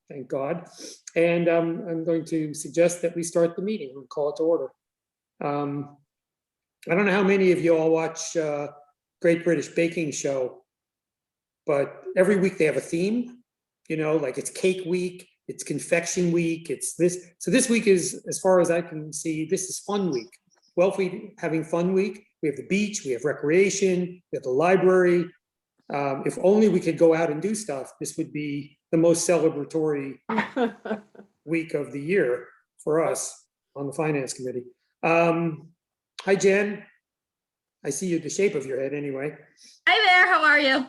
thank God. And I'm going to suggest that we start the meeting and call it to order. I don't know how many of you all watch Great British Baking Show, but every week they have a theme, you know, like it's cake week, it's confection week, it's this. So this week is, as far as I can see, this is fun week. Wellfleet having fun week. We have the beach, we have recreation, we have the library. If only we could go out and do stuff, this would be the most celebratory week of the year for us on the finance committee. Hi, Jen. I see you, the shape of your head anyway. Hi there, how are you?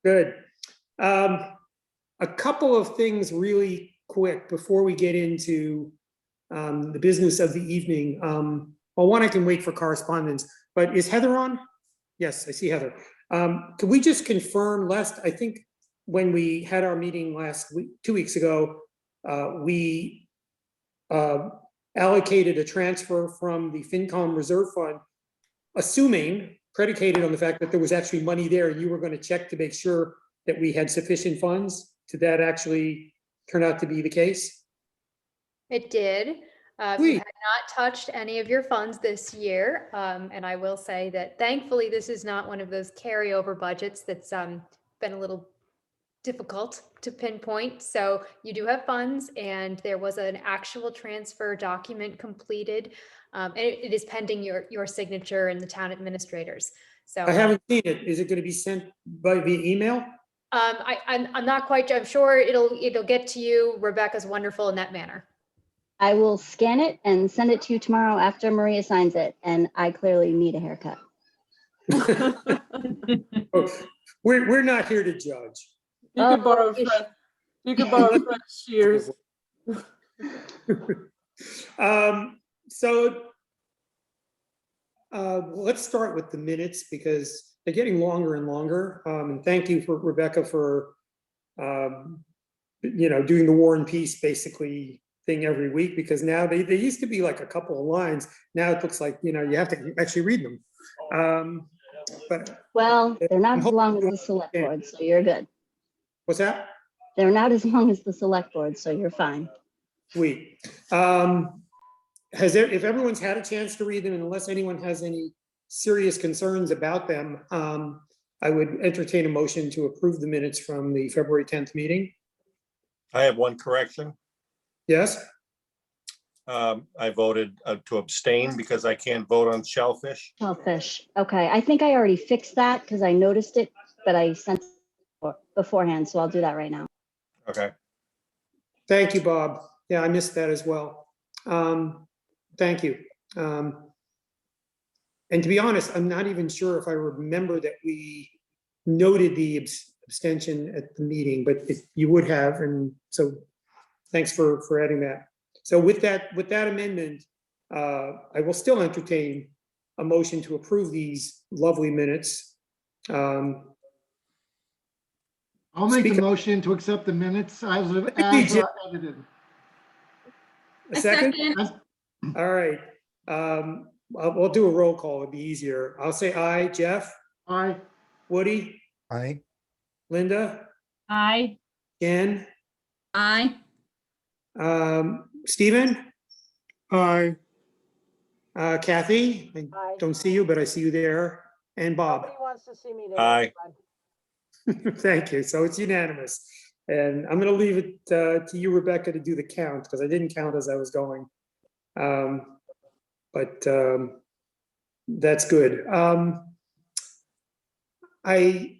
Good. A couple of things really quick before we get into the business of the evening. Well, one, I can wait for correspondence, but is Heather on? Yes, I see Heather. Could we just confirm I think when we had our meeting last week, 2 weeks ago, we allocated a transfer from the FinCom Reserve Fund, assuming, predicated on the fact that there was actually money there, you were going to check to make sure that we had sufficient funds. Did that actually turn out to be the case? It did. You had not touched any of your funds this year. And I will say that thankfully, this is not one of those carryover budgets that's been a little difficult to pinpoint. So you do have funds, and there was an actual transfer document completed. And it is pending your signature and the town administrators. So I haven't seen it. Is it going to be sent via email? I'm not quite. I'm sure it'll get to you. Rebecca's wonderful in that manner. I will scan it and send it to you tomorrow after Maria signs it, and I clearly need a haircut. We're not here to judge. You could borrow fresh shears. So let's start with the minutes because they're getting longer and longer. And thank you for Rebecca for doing the War and Peace basically thing every week, because now they used to be like a couple of lines. Now it looks like you have to actually read them. But well, they're not as long as the select board, so you're good. What's that? They're not as long as the select board, so you're fine. Sweet. If everyone's had a chance to read them, and unless anyone has any serious concerns about them, I would entertain a motion to approve the minutes from the February 10th meeting. I have one correction. Yes. I voted to abstain because I can't vote on shellfish. Shellfish. Okay, I think I already fixed that because I noticed it, but I sent it beforehand, so I'll do that right now. Okay. Thank you, Bob. Yeah, I missed that as well. Thank you. And to be honest, I'm not even sure if I remember that we noted the abstention at the meeting, but you would have, and so thanks for adding that. So with that amendment, I will still entertain a motion to approve these lovely minutes. I'll make a motion to accept the minutes as edited. A second? All right. We'll do a roll call. It'd be easier. I'll say aye. Jeff? Aye. Woody? Aye. Linda? Aye. Jen? Aye. Stephen? Aye. Kathy? I Aye. don't see you, but I see you there. And Bob? Nobody wants to see me there. Aye. Thank you. So it's unanimous. And I'm going to leave it to you, Rebecca, to do the count because I didn't count as I was going. But that's good. I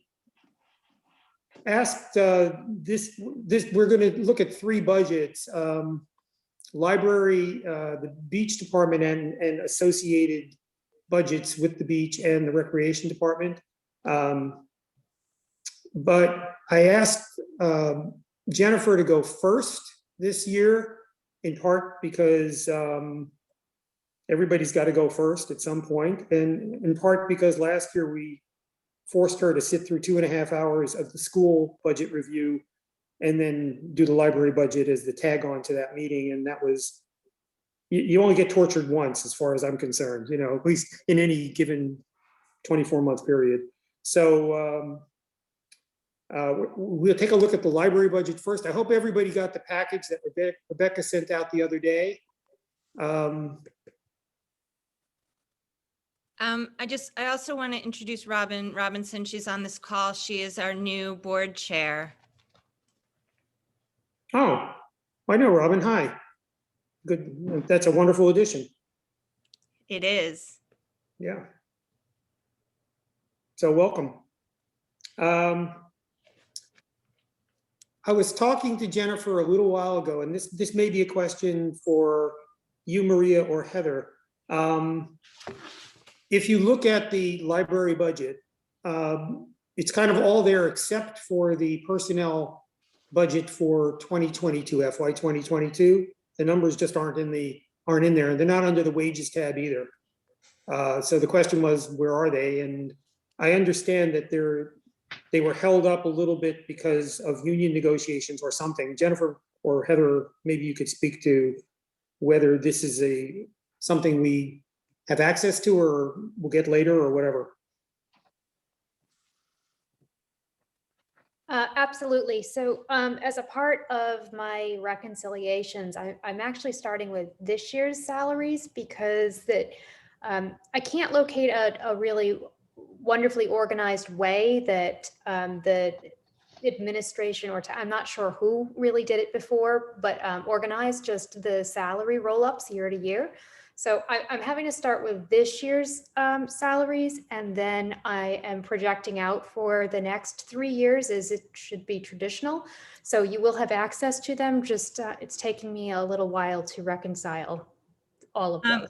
asked this we're going to look at 3 budgets, library, the beach department, and associated budgets with the beach and the recreation department. But I asked Jennifer to go first this year, in part because everybody's got to go first at some point, and in part because last year we forced her to sit through 2.5 hours of the school budget review and then do the library budget as the tag on to that meeting. And that was, you only get tortured once as far as I'm concerned, at least in any given 24-month period. So We'll take a look at the library budget first. I hope everybody got the package that Rebecca sent out the other day. I also want to introduce Robin Robinson. She's on this call. She is our new board chair. Oh, I know Robin. Hi. Good. That's a wonderful addition. It is. Yeah. So welcome. I was talking to Jennifer a little while ago, and this may be a question for you, Maria, or Heather. If you look at the library budget, it's kind of all there except for the personnel budget for 2022, FY 2022. The numbers just aren't in there, and they're not under the wages tab either. So the question was, where are they? And I understand that they were held up a little bit because of union negotiations or something. Jennifer or Heather, maybe you could speak to whether this is something we have access to or we'll get later or whatever. Absolutely. So as a part of my reconciliations, I'm actually starting with this year's salaries because I can't locate a really wonderfully organized way that the administration I'm not sure who really did it before, but organized just the salary roll-ups year to year. So I'm having to start with this year's salaries, and then I am projecting out for the next 3 years as it should be traditional. So you will have access to them, just it's taking me a little while to reconcile all of those.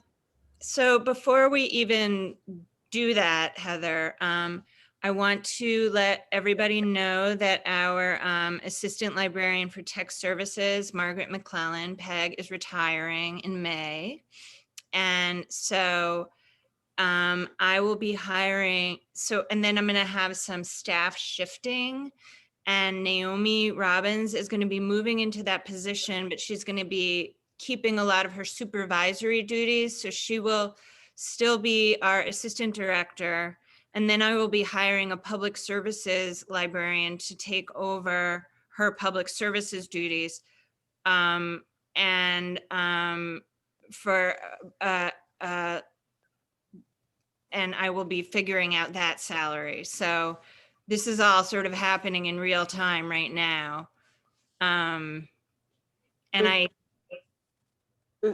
So before we even do that, Heather, I want to let everybody know that our assistant librarian for tech services, Margaret McClellan, Peg, is retiring in May. And so I will be hiring, and then I'm going to have some staff shifting, and Naomi Robbins is going to be moving into that position, but she's going to be keeping a lot of her supervisory duties. So she will still be our assistant director. And then I will be hiring a public services librarian to take over her public services duties. And I will be figuring out that salary. So this is all sort of happening in real time right now. And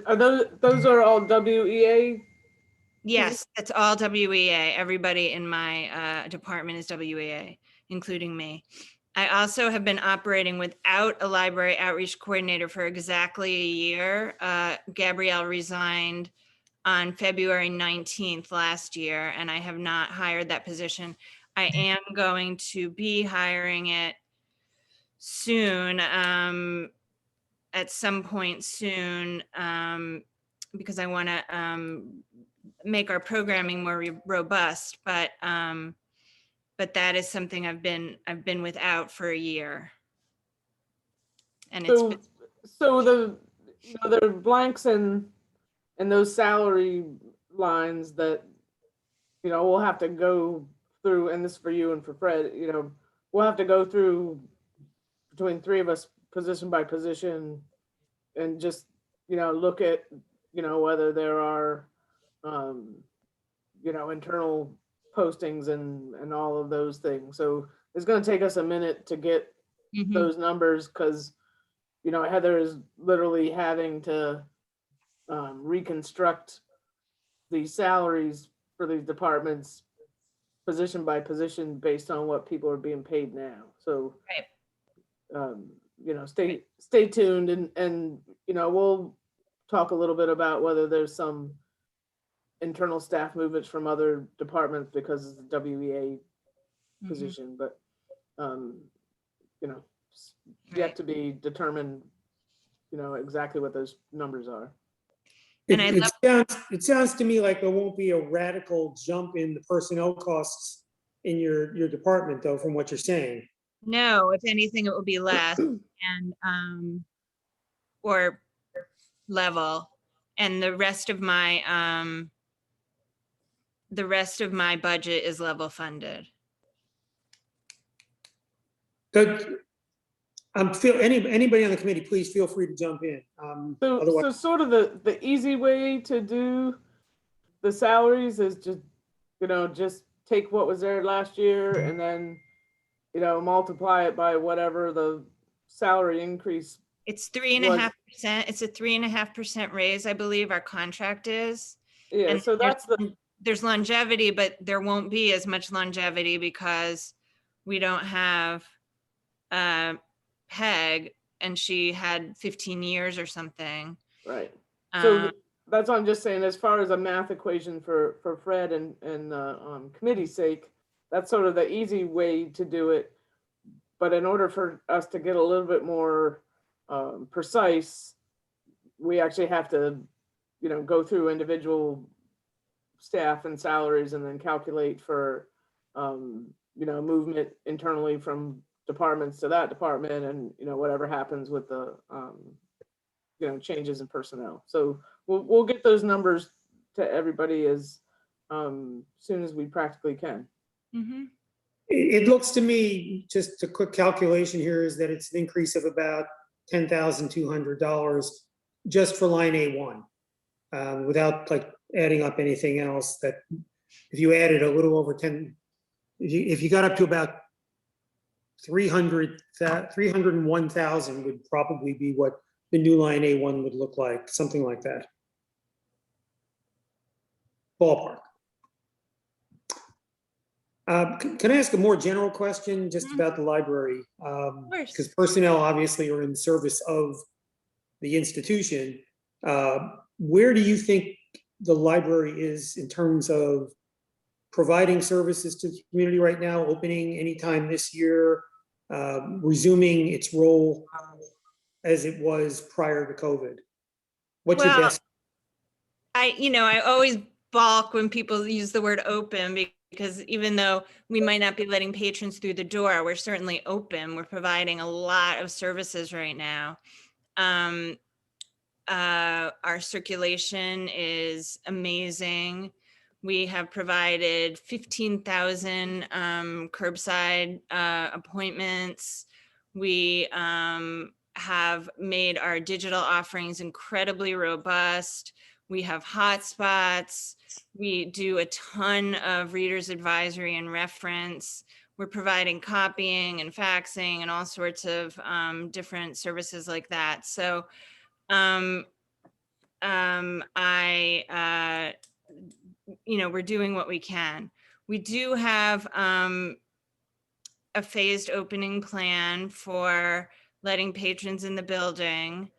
Are those are all WEA? yes, it's all WEA. Everybody in my department is WEA, including me. I also have been operating without a library outreach coordinator for exactly a year. Gabrielle resigned on February 19th last year, and I have not hired that position. I am going to be hiring it soon, at some point soon, because I want to make our programming more robust. But that is something I've been without for a year, and So there are blanks in those salary lines that, we'll have to go through, and this is for you and for Fred, we'll have to go through between three of us, position by position, and just, look at, whether there are, internal postings and all of those things. So it's going to take us a minute to get those numbers because, Heather is literally having to reconstruct the salaries for these departments position by position based on what people are being paid now. So, stay tuned and we'll talk a little bit about whether there's some internal staff movements from other departments because it's the WEA position, but yet to be determined, exactly what those numbers are. It sounds to me like there won't be a radical jump in the personnel costs in your department, though, from what you're saying. No, if anything, it will be less and or level, and the rest of my budget is level funded. Good. Anybody on the committee, please feel free to jump in. So Otherwise, sort of the easy way to do the salaries is just, just take what was there last year and then, multiply it by whatever the salary increase. It's 3.5%. It's a 3.5% raise, I believe our contract is. Yeah, And so that's there's longevity, but there won't be as much longevity because we don't have Peg, and she had 15 years or something. right. So Um, that's what I'm just saying, as far as a math equation for Fred and committee's sake, that's sort of the easy way to do it. But in order for us to get a little bit more precise, we actually have to, go through individual staff and salaries and then calculate for, movement internally from departments to that department and, whatever happens with the, changes in personnel. So we'll get those numbers to everybody as soon as we practically can. mhm. it looks to me, just a quick calculation here, is that it's an increase of about $10,200 just for line A1, without like adding up anything else. That if you added a little over 10, if you got up to about 301,000 would probably be what the new line A1 would look like, something like that. Ballpark. Can I ask a more general question just about the library? course. Because personnel obviously are in service of the institution. Where do you think the library is in terms of providing services to the community right now, opening anytime this year, resuming its role as it was prior to COVID? What's your Well, best? I always balk when people use the word open, because even though we might not be letting patrons through the door, we're certainly open. We're providing a lot of services right now. Our circulation is amazing. We have provided 15,000 curbside appointments. We have made our digital offerings incredibly robust. We have hotspots. We do a ton of readers advisory and reference. We're providing copying and faxing and all sorts of different services like that. So we're doing what we can. We do have a phased opening plan for letting patrons in the building.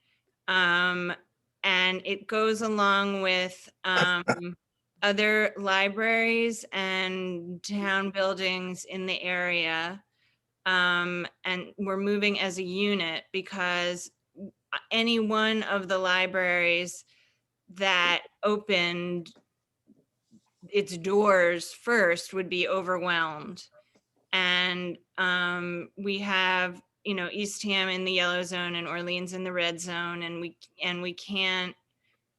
And it goes along with other libraries and town buildings in the area. And we're moving as a unit because any one of the libraries that opened its doors first would be overwhelmed. And we have, Eastham in the yellow zone and Orleans in the red zone, and we can't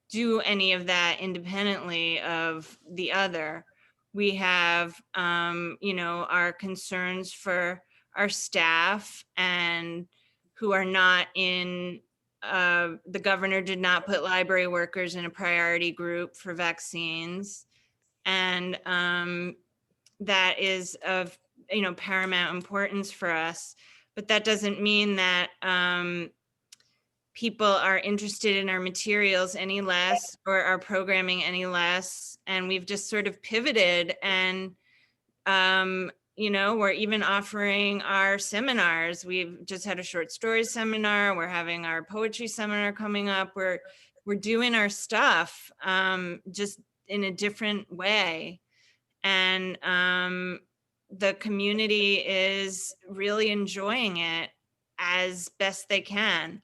do any of that independently of the other. We have, our concerns for our staff and who are not in, the governor did not put library workers in a priority group for vaccines. And that is of, paramount importance for us. But that doesn't mean that people are interested in our materials any less or our programming any less. And we've just sort of pivoted and, we're even offering our seminars. We've just had a short story seminar. We're having our poetry seminar coming up. We're doing our stuff just in a different way. And the community is really enjoying it as best they can.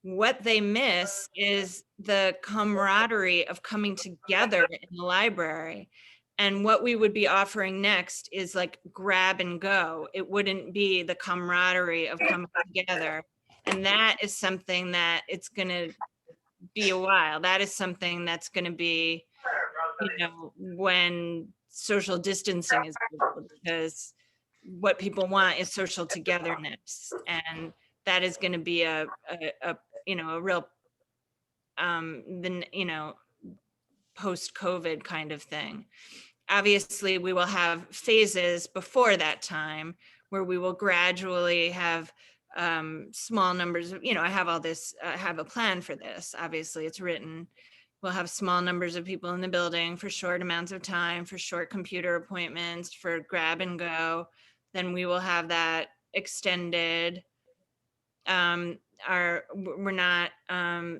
What they miss is the camaraderie of coming together in the library. And what we would be offering next is like grab and go. It wouldn't be the camaraderie of coming together. And that is something that it's going to be a while. That is something that's going to be, when social distancing is over, because what people want is social togetherness, and that is going to be a real post-COVID kind of thing. Obviously, we will have phases before that time where we will gradually have small numbers of, I have all this, I have a plan for this. Obviously, it's written. We'll have small numbers of people in the building for short amounts of time, for short computer appointments, for grab and go. Then we will have that extended. We're not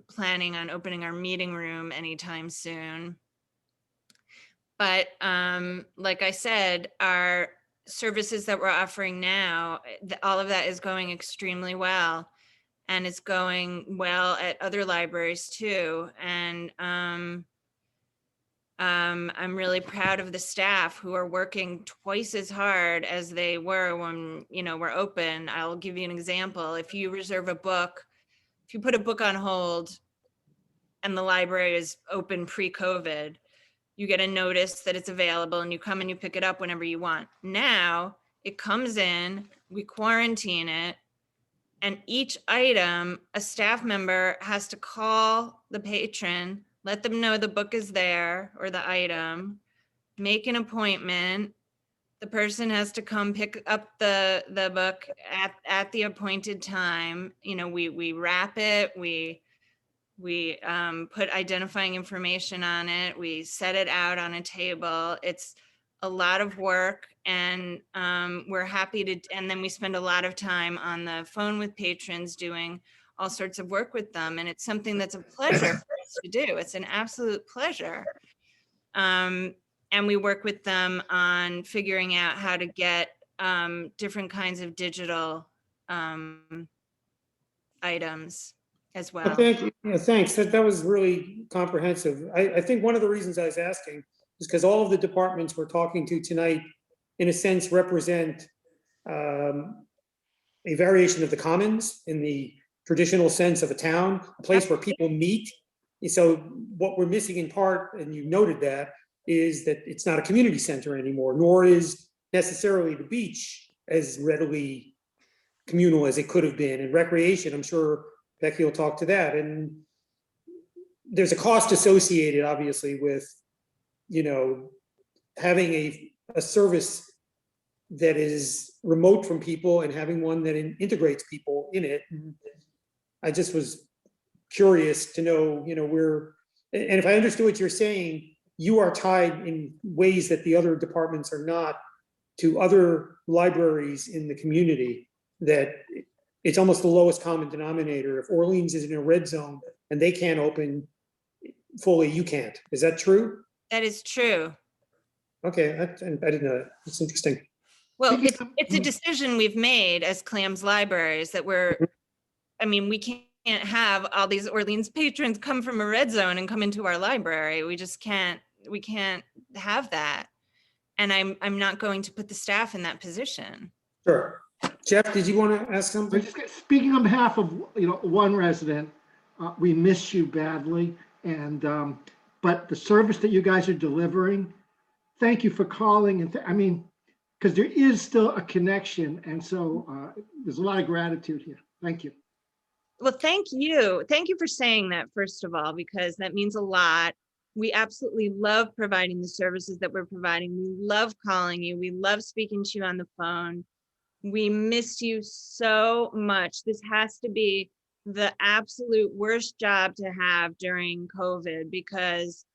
planning on opening our meeting room anytime soon. But like I said, our services that we're offering now, all of that is going extremely well, and it's going well at other libraries too. And I'm really proud of the staff who are working twice as hard as they were when, we're open. I'll give you an example. If you reserve a book, if you put a book on hold and the library is open pre-COVID, you get a notice that it's available and you come and you pick it up whenever you want. Now it comes in, we quarantine it, and each item, a staff member has to call the patron, let them know the book is there or the item, make an appointment. The person has to come pick up the book at the appointed time. We wrap it, we put identifying information on it, we set it out on a table. It's a lot of work, and we're happy to, and then we spend a lot of time on the phone with patrons doing all sorts of work with them, and it's something that's a pleasure for us to do. It's an absolute pleasure. And we work with them on figuring out how to get different kinds of digital items as well. Thank you. Yeah, thanks. That was really comprehensive. I think one of the reasons I was asking is because all of the departments we're talking to tonight, in a sense, represent a variation of the commons in the traditional sense of a town, a place where people meet. So what we're missing in part, and you noted that, is that it's not a community center anymore, nor is necessarily the beach as readily communal as it could have been. And recreation, I'm sure Becky will talk to that. And there's a cost associated, obviously, with, having a service that is remote from people and having one that integrates people in it. And I just was curious to know, and if I understood what you're saying, you are tied in ways that the other departments are not to other libraries in the community, that it's almost the lowest common denominator. If Orleans is in a red zone and they can't open fully, you can't. Is that true? That is true. Okay, I didn't know that. It's interesting. Well, it's a decision we've made as Clams Libraries that we can't have all these Orleans patrons come from a red zone and come into our library. We just can't, we can't have that. And I'm not going to put the staff in that position. Sure. Jeff, did you want to ask something? Speaking on behalf of, one resident, we miss you badly. And, but the service that you guys are delivering, thank you for calling. And because there is still a connection. And so there's a lot of gratitude here. Thank you. Well, thank you. Thank you for saying that, first of all, because that means a lot. We absolutely love providing the services that we're providing. We love calling you. We love speaking to you on the phone. We miss you so much. This has to be the absolute worst job to have during COVID, because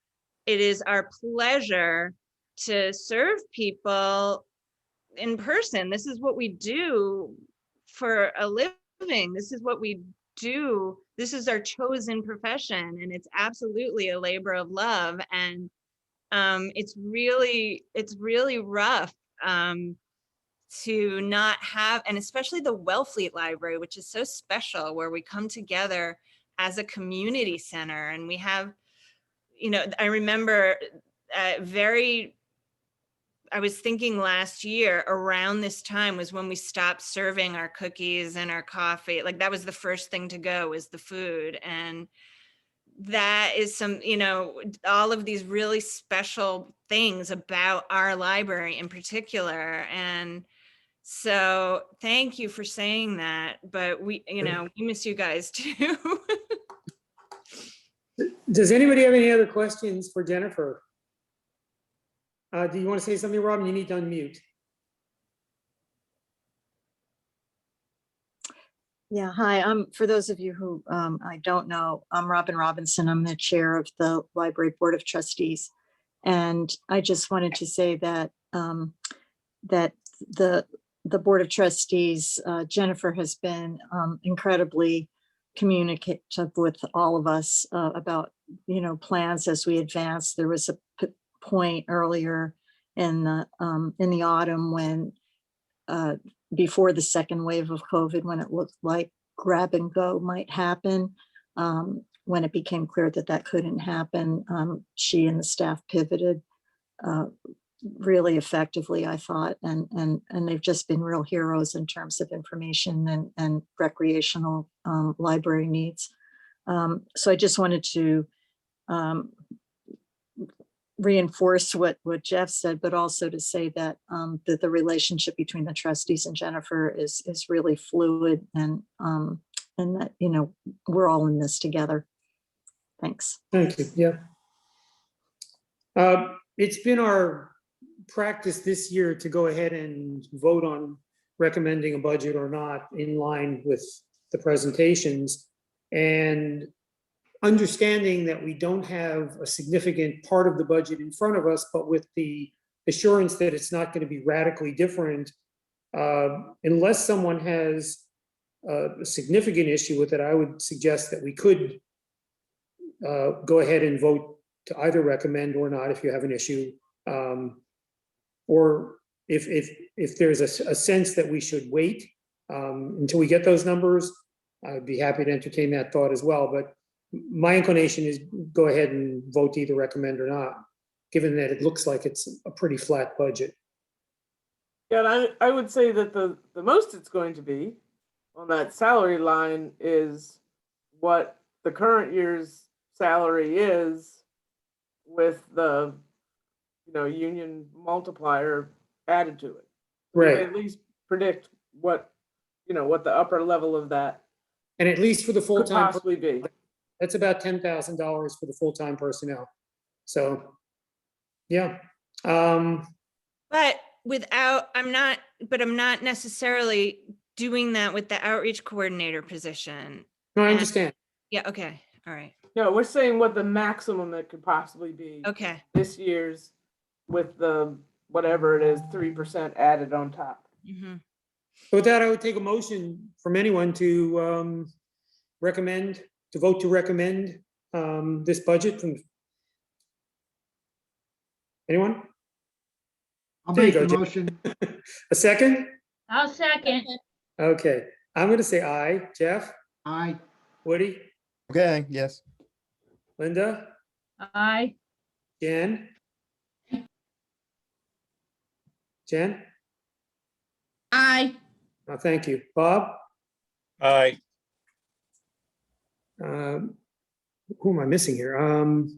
it is our pleasure to serve people in person. This is what we do for a living. This is what we do. This is our chosen profession, and it's absolutely a labor of love. And it's really rough to not have, and especially the Wellfleet Library, which is so special, where we come together as a community center. And we have, I remember I was thinking last year around this time was when we stopped serving our cookies and our coffee. Like, that was the first thing to go, was the food. And that is some, all of these really special things about our library in particular. And So thank you for saying that, but we miss you guys too. Does anybody have any other questions for Jennifer? Do you want to say something, Robin? You need to unmute. Yeah, hi. For those of you who I don't know, I'm Robin Robinson. I'm the chair of the Library Board of Trustees. And I just wanted to say that that the Board of Trustees, Jennifer has been incredibly communicative with all of us about, plans as we advance. There was a point earlier in the autumn when before the second wave of COVID, when it looked like grab and go might happen, when it became clear that that couldn't happen, she and the staff pivoted really effectively, I thought, and they've just been real heroes in terms of information and recreational library needs. So I just wanted to reinforce what Jeff said, but also to say that that the relationship between the trustees and Jennifer is really fluid, and that we're all in this together. Thanks. Thank you. Yeah. It's been our practice this year to go ahead and vote on recommending a budget or not in line with the presentations, and understanding that we don't have a significant part of the budget in front of us, but with the assurance that it's not going to be radically different, unless someone has a significant issue with it, I would suggest that we could go ahead and vote to either recommend or not if you have an issue, or if there's a sense that we should wait until we get those numbers, I'd be happy to entertain that thought as well. But my inclination is go ahead and vote to either recommend or not, given that it looks like it's a pretty flat budget. Yeah, and I would say that the most it's going to be on that salary line is what the current year's salary is with the union multiplier added to it. We can Right. at least predict what what the upper level of that And at least for the could full-time, possibly be. that's about $10,000 for the full-time personnel. So, yeah. But I'm not necessarily doing that with the outreach coordinator position. No, I And- understand. Yeah, okay, all right, No, we're saying what the maximum it could possibly be okay. this year's with the whatever it is, 3% added on top. Mhm. With that, I would take a motion from anyone to vote to recommend this budget from anyone? I'll There you make go, the Jim. motion. A second? I'll second. Okay, I'm gonna say aye. Jeff, Aye. Woody, Okay, yes. Linda, Aye. Jen? Jen? Aye. Oh, thank you. Bob? Aye. Who am I missing here?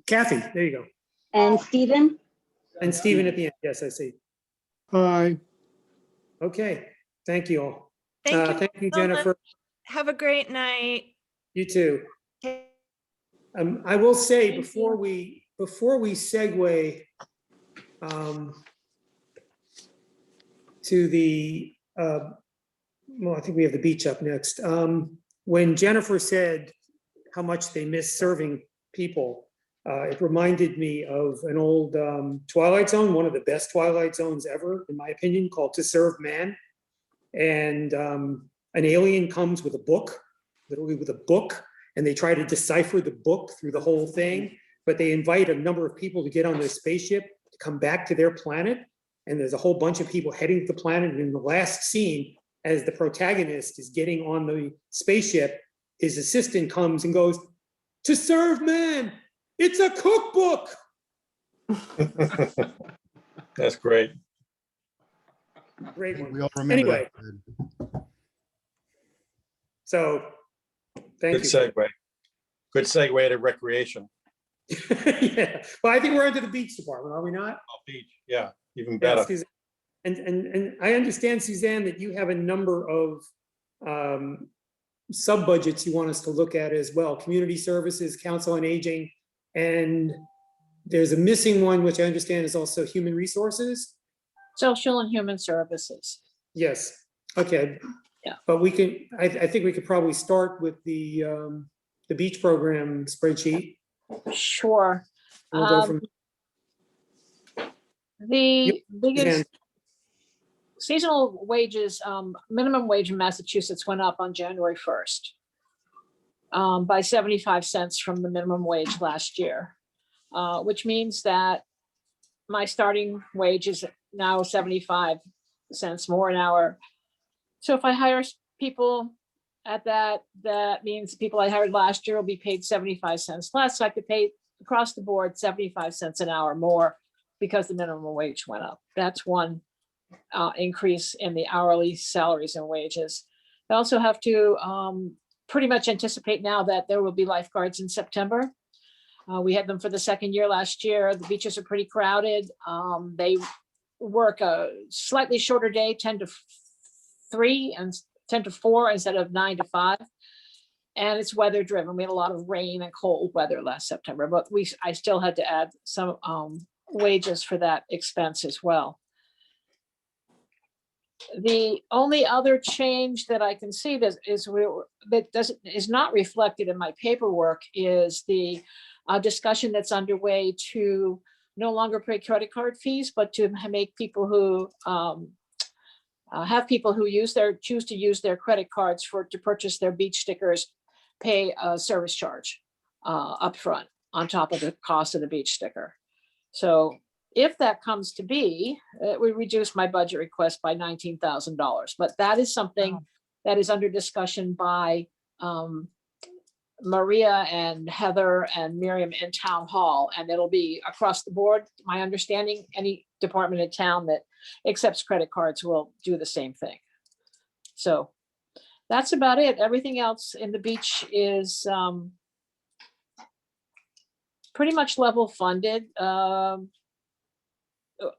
Kathy, there you go. And Stephen? And Stephen at the end. Yes, I see. Aye. Okay, thank you all. Thank you. Thank you, so much. Jennifer. Have a great night. You too. I will say before we segue to the well, I think we have the beach up next. When Jennifer said how much they miss serving people, it reminded me of an old Twilight Zone, one of the best Twilight Zones ever, in my opinion, called To Serve Man. And an alien comes with a book, literally with a book, and they try to decipher the book through the whole thing, but they invite a number of people to get on their spaceship to come back to their planet. And there's a whole bunch of people heading to the planet. And in the last scene, as the protagonist is getting on the spaceship, his assistant comes and goes, "To serve man, it's a cookbook." That's great. Great one. We all remember Anyway. that. So, thank Good you. segue. Good segue to recreation. Yeah, well, I think we're into the beach department, are we not? Oh, beach, yeah, even Yeah, better. excuse me. And I understand, Suzanne, that you have a number of sub-budgets you want us to look at as well, community services, council on aging, and there's a missing one, which I understand is also human resources. Social and Human Services. Yes, okay. Yeah. But we can, I think we could probably start with the beach program spreadsheet. Sure. We'll go from The biggest Suzanne. seasonal wages, minimum wage in Massachusetts went up on January 1st by 75 cents from the minimum wage last year, which means that my starting wage is now 75 cents more an hour. So if I hire people at that, that means the people I hired last year will be paid 75 cents less. So I could pay across the board 75 cents an hour more because the minimum wage went up. That's one increase in the hourly salaries and wages. I also have to pretty much anticipate now that there will be lifeguards in September. We had them for the second year last year. The beaches are pretty crowded. They work a slightly shorter day, 10 to 3 and 10 to 4 instead of 9 to 5. And it's weather driven. We had a lot of rain and cold weather last September, but I still had to add some wages for that expense as well. The only other change that I can see that is not reflected in my paperwork is the discussion that's underway to no longer pay credit card fees, but to make people who have people who choose to use their credit cards to purchase their beach stickers pay a service charge upfront on top of the cost of the beach sticker. So if that comes to be, it would reduce my budget request by $19,000. But that is something that is under discussion by Maria and Heather and Miriam in town hall, and it'll be across the board. My understanding, any department in town that accepts credit cards will do the same thing. So that's about it. Everything else in the beach is pretty much level funded.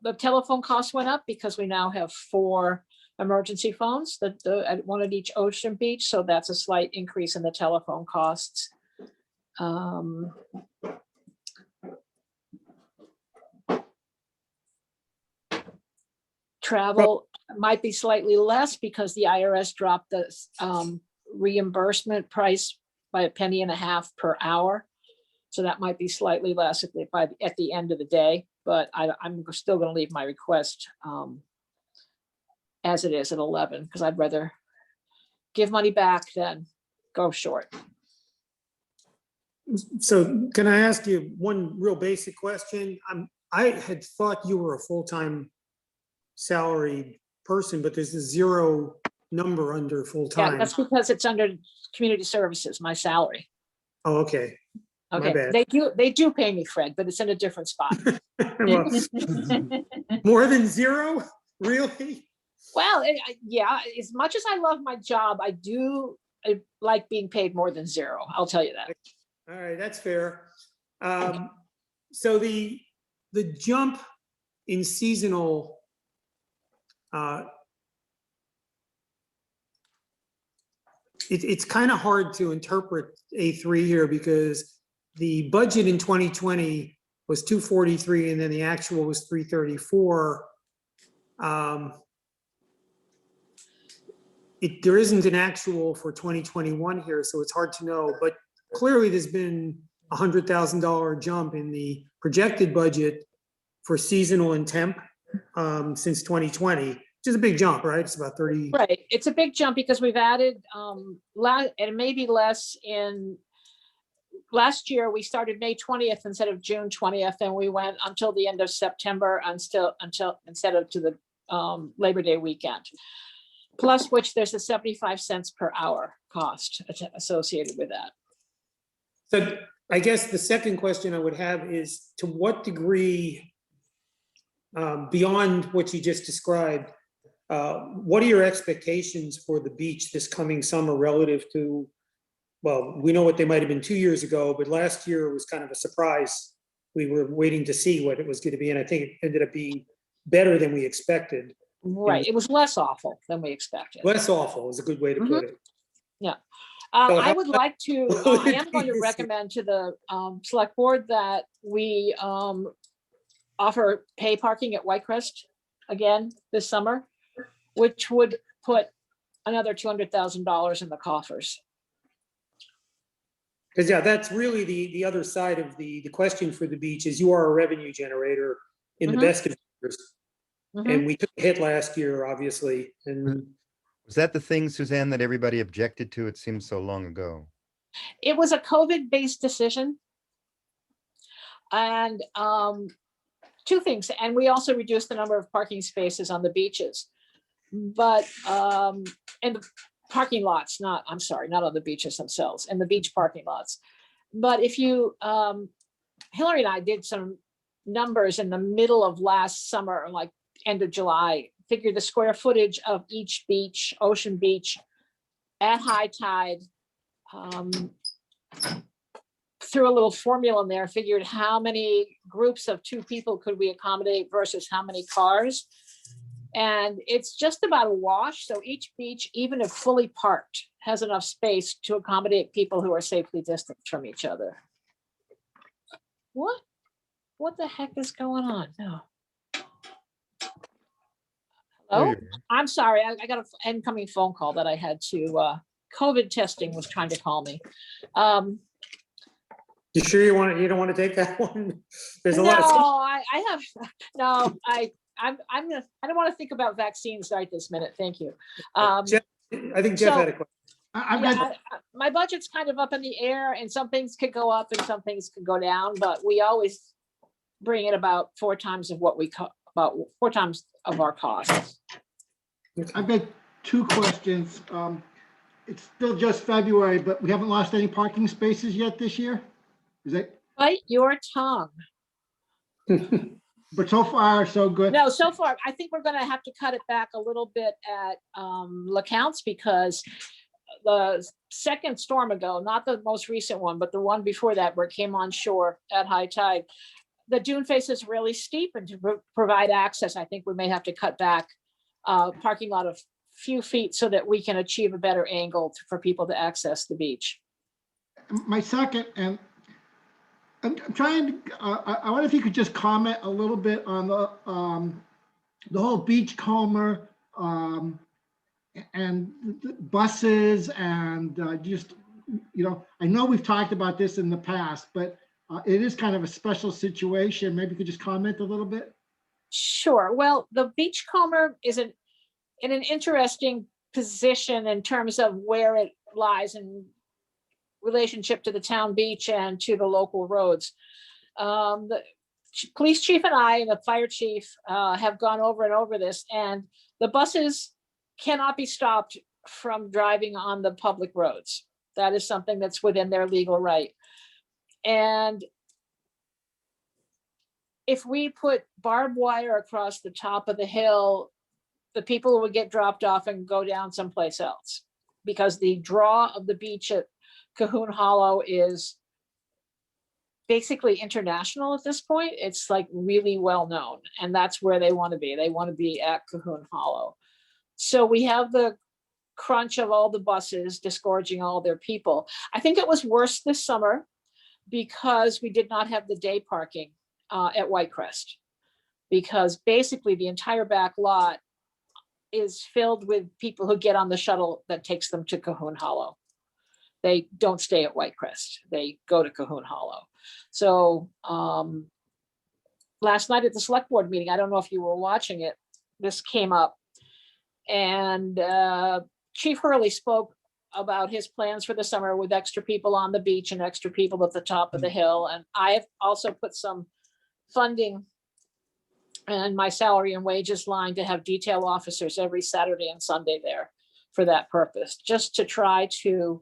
The telephone costs went up because we now have 4 emergency phones at one at each ocean beach. So that's a slight increase in the telephone costs. Travel might be slightly less because the IRS dropped the reimbursement price by $0.015 per hour. So that might be slightly less at the end of the day, but I'm still going to leave my request as it is at 11, because I'd rather give money back than go short. So can I ask you one real basic question? I had thought you were a full-time salary person, but there's a 0 number under full-time. Yeah, that's because it's under community services, my salary. Oh, okay. My Okay, bad. they do pay me, Fred, but it's in a different spot. Well, more than 0? Really? Well, yeah, as much as I love my job, I like being paid more than 0. I'll tell you that. All right, that's fair. So the jump in seasonal it's kind of hard to interpret A3 here because the budget in 2020 was 243 and then the actual was 334. There isn't an actual for 2021 here, so it's hard to know, but clearly there's been a $100,000 jump in the projected budget for seasonal and temp since 2020, which is a big jump, right? It's about 30. Right, it's a big jump because we've added, and maybe less in, last year we started May 20th instead of June 20th, and we went until the end of September instead of to the Labor Day weekend. Plus which there's a 75 cents per hour cost associated with that. So I guess the second question I would have is, to what degree, beyond what you just described, what are your expectations for the beach this coming summer relative to, well, we know what they might have been 2 years ago, but last year was kind of a surprise. We were waiting to see what it was going to be, and I think it ended up being better than we expected. Right, it was less awful than we expected. Less awful is a good way to put it. Yeah. So I how- would like to, will I it am be going to this year? recommend to the select board that we offer pay parking at Whitecrest again this summer, which would put another $200,000 in the coffers. Because yeah, that's really the other side of the question for the beach is you are a revenue generator in the Mhm. best of years. Mhm. And we took a hit last year, obviously, and Was that the thing, Suzanne, that everybody objected to? It seems so long ago. It was a COVID-based decision. And two things, and we also reduced the number of parking spaces on the beaches. But, and the parking lots, not, I'm sorry, not on the beaches themselves, and the beach parking lots. But if you, Hillary and I did some numbers in the middle of last summer, like end of July, figured the square footage of each beach, Ocean Beach, at high tide, threw a little formula in there, figured how many groups of 2 people could we accommodate versus how many cars. And it's just about a wash. So each beach, even if fully parked, has enough space to accommodate people who are safely distanced from each other. What the heck is going on? No. Oh, you're- I'm sorry. I got an incoming phone call that I had to, COVID testing was trying to call me. you sure you don't want to take that one? There's a No, lot of. I have, no, I don't want to think about vaccines right this minute. Thank you. Jeff, I think Jeff so- had a question. I've Yeah, got, my budget's kind of up in the air and some things could go up and some things could go down, but we always bring it about 4 times of what we, about 4 times of our costs. I've got 2 questions. It's still just February, but we haven't lost any parking spaces yet this year? Is that, Bite your tongue. but so far, so good. No, so far, I think we're gonna have to cut it back a little bit at LaCounts because the second storm ago, not the most recent one, but the one before that where it came on shore at high tide, the dune face is really steep, and to provide access, I think we may have to cut back parking lot a few feet so that we can achieve a better angle for people to access the beach. My second, and I'm trying to, I wonder if you could just comment a little bit on the whole beachcomber and the buses and just, I know we've talked about this in the past, but it is kind of a special situation. Maybe you could just comment a little bit. Sure. Well, the beachcomber is in an interesting position in terms of where it lies in relationship to the town beach and to the local roads. The police chief and I and the fire chief have gone over and over this, and the buses cannot be stopped from driving on the public roads. That is something that's within their legal right. And if we put barbed wire across the top of the hill, the people would get dropped off and go down someplace else, because the draw of the beach at Cahoon Hollow is basically international at this point. It's like really well known, and that's where they want to be. They want to be at Cahoon Hollow. So we have the crunch of all the buses disgorging all their people. I think it was worse this summer because we did not have the day parking at Whitecrest, because basically the entire back lot is filled with people who get on the shuttle that takes them to Cahoon Hollow. They don't stay at Whitecrest. They go to Cahoon Hollow. So last night at the select board meeting, I don't know if you were watching it, this came up. And Chief Hurley spoke about his plans for the summer with extra people on the beach and extra people at the top of the hill. And I have also put some funding and my salary and wages line to have detail officers every Saturday and Sunday there for that purpose, just to try to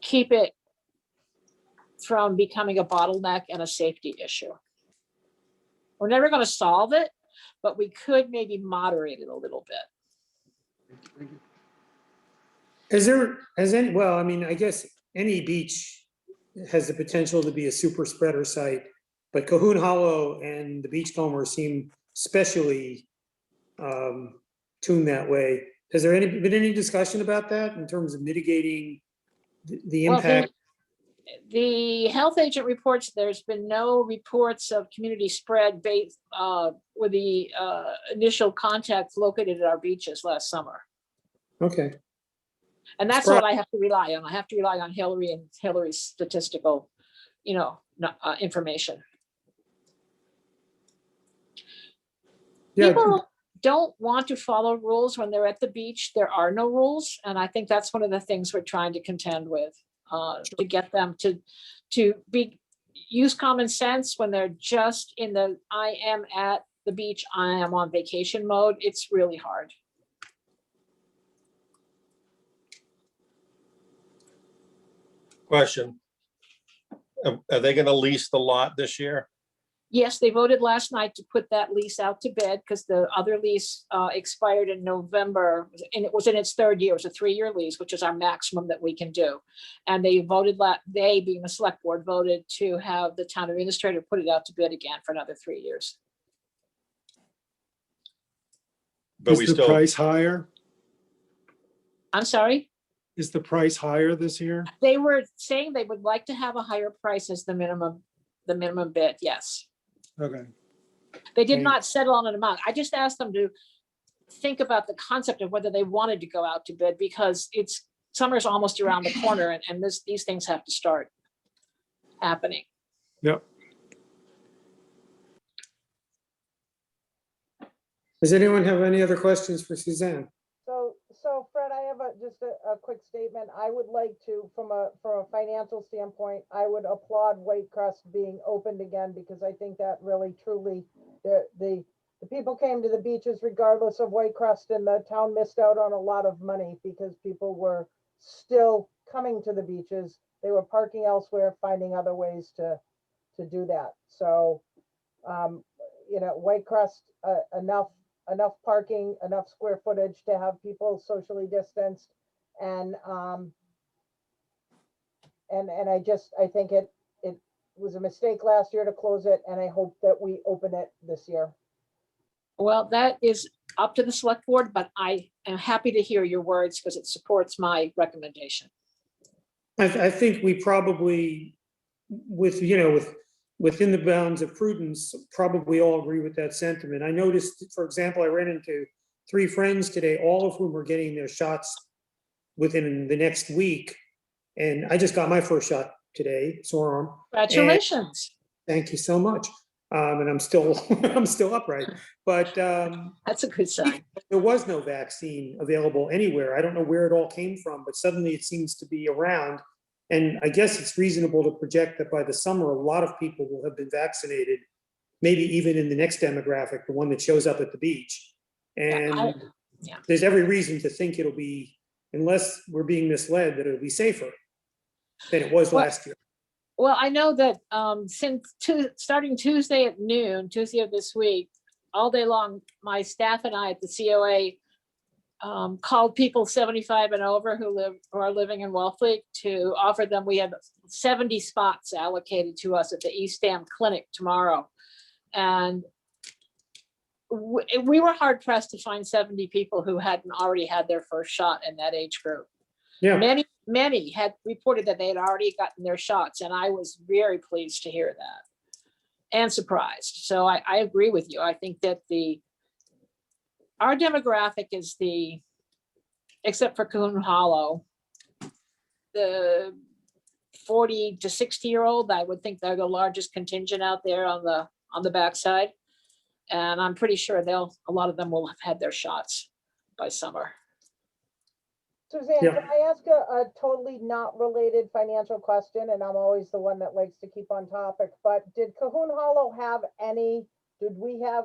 keep it from becoming a bottleneck and a safety issue. We're never going to solve it, but we could maybe moderate it a little bit. Well, I mean, I guess any beach has the potential to be a super spreader site, but Cahoon Hollow and the Beachcomber seem specially tuned that way. Has there been any discussion about that in terms of mitigating the Well, impact? the health agent reports there's been no reports of community spread based with the initial contacts located at our beaches last summer. Okay, And that's what I have to rely on. I have to rely on Hillary and Hillary's statistical, information. yeah, People don't want to follow rules when they're at the beach. There are no rules. And I think that's one of the things we're trying to contend with, to get them to use common sense when they're just in the I am at the beach, I am on vacation mode. It's really hard. Question. Are they gonna lease the lot this year? Yes, they voted last night to put that lease out to bid because the other lease expired in November, and it was in its third year. It was a 3-year lease, which is our maximum that we can do. And they voted, they being the select board, voted to have the town administrator put it out to bid again for another 3 years. But we Is the still, price higher? I'm sorry? Is the price higher this year? They were saying they would like to have a higher price as the minimum bid, yes. Okay. They did Thank- not settle on an amount. I just asked them to think about the concept of whether they wanted to go out to bid because summer's almost around the corner and these things have to start happening. Yep. does anyone have any other questions for Suzanne? So Fred, I have just a quick statement. I would like to, from a financial standpoint, I would applaud Whitecrest being opened again because I think that really truly, the people came to the beaches regardless of Whitecrest, and the town missed out on a lot of money because people were still coming to the beaches. They were parking elsewhere, finding other ways to do that. So, Whitecrest, enough parking, enough square footage to have people socially distanced. And I think it was a mistake last year to close it, and I hope that we open it this year. Well, that is up to the select board, but I am happy to hear your words because it supports my recommendation. I think we probably, within the bounds of prudence, probably all agree with that sentiment. I noticed, for example, I ran into 3 friends today, all of whom are getting their shots within the next week. And I just got my first shot today, sore arm. Congratulations. Thank you so much. And I'm still upright, but That's a good sign. there was no vaccine available anywhere. I don't know where it all came from, but suddenly it seems to be around. And I guess it's reasonable to project that by the summer, a lot of people will have been vaccinated, maybe even in the next demographic, the one that shows up at the beach. And there's every reason to think it'll be, unless we're being misled, that it'll be safer than it was last year. Well, I know that starting Tuesday at noon, Tuesday of this week, all day long, my staff and I at the COA called people 75 and over who are living in Wellfleet to offer them. We had 70 spots allocated to us at the East Dam Clinic tomorrow. And we were hard pressed to find 70 people who hadn't already had their first shot in that age group. Yeah. Many had reported that they had already gotten their shots, and I was very pleased to hear that and surprised. So I agree with you. I think that our demographic is except for Coon Hollow, the 40 to 60-year-old, I would think they're the largest contingent out there on the backside. And I'm pretty sure a lot of them will have had their shots by summer. Suzanne, Yeah. can I ask a totally not related financial question? And I'm always the one that likes to keep on topic, but did Cahoon Hollow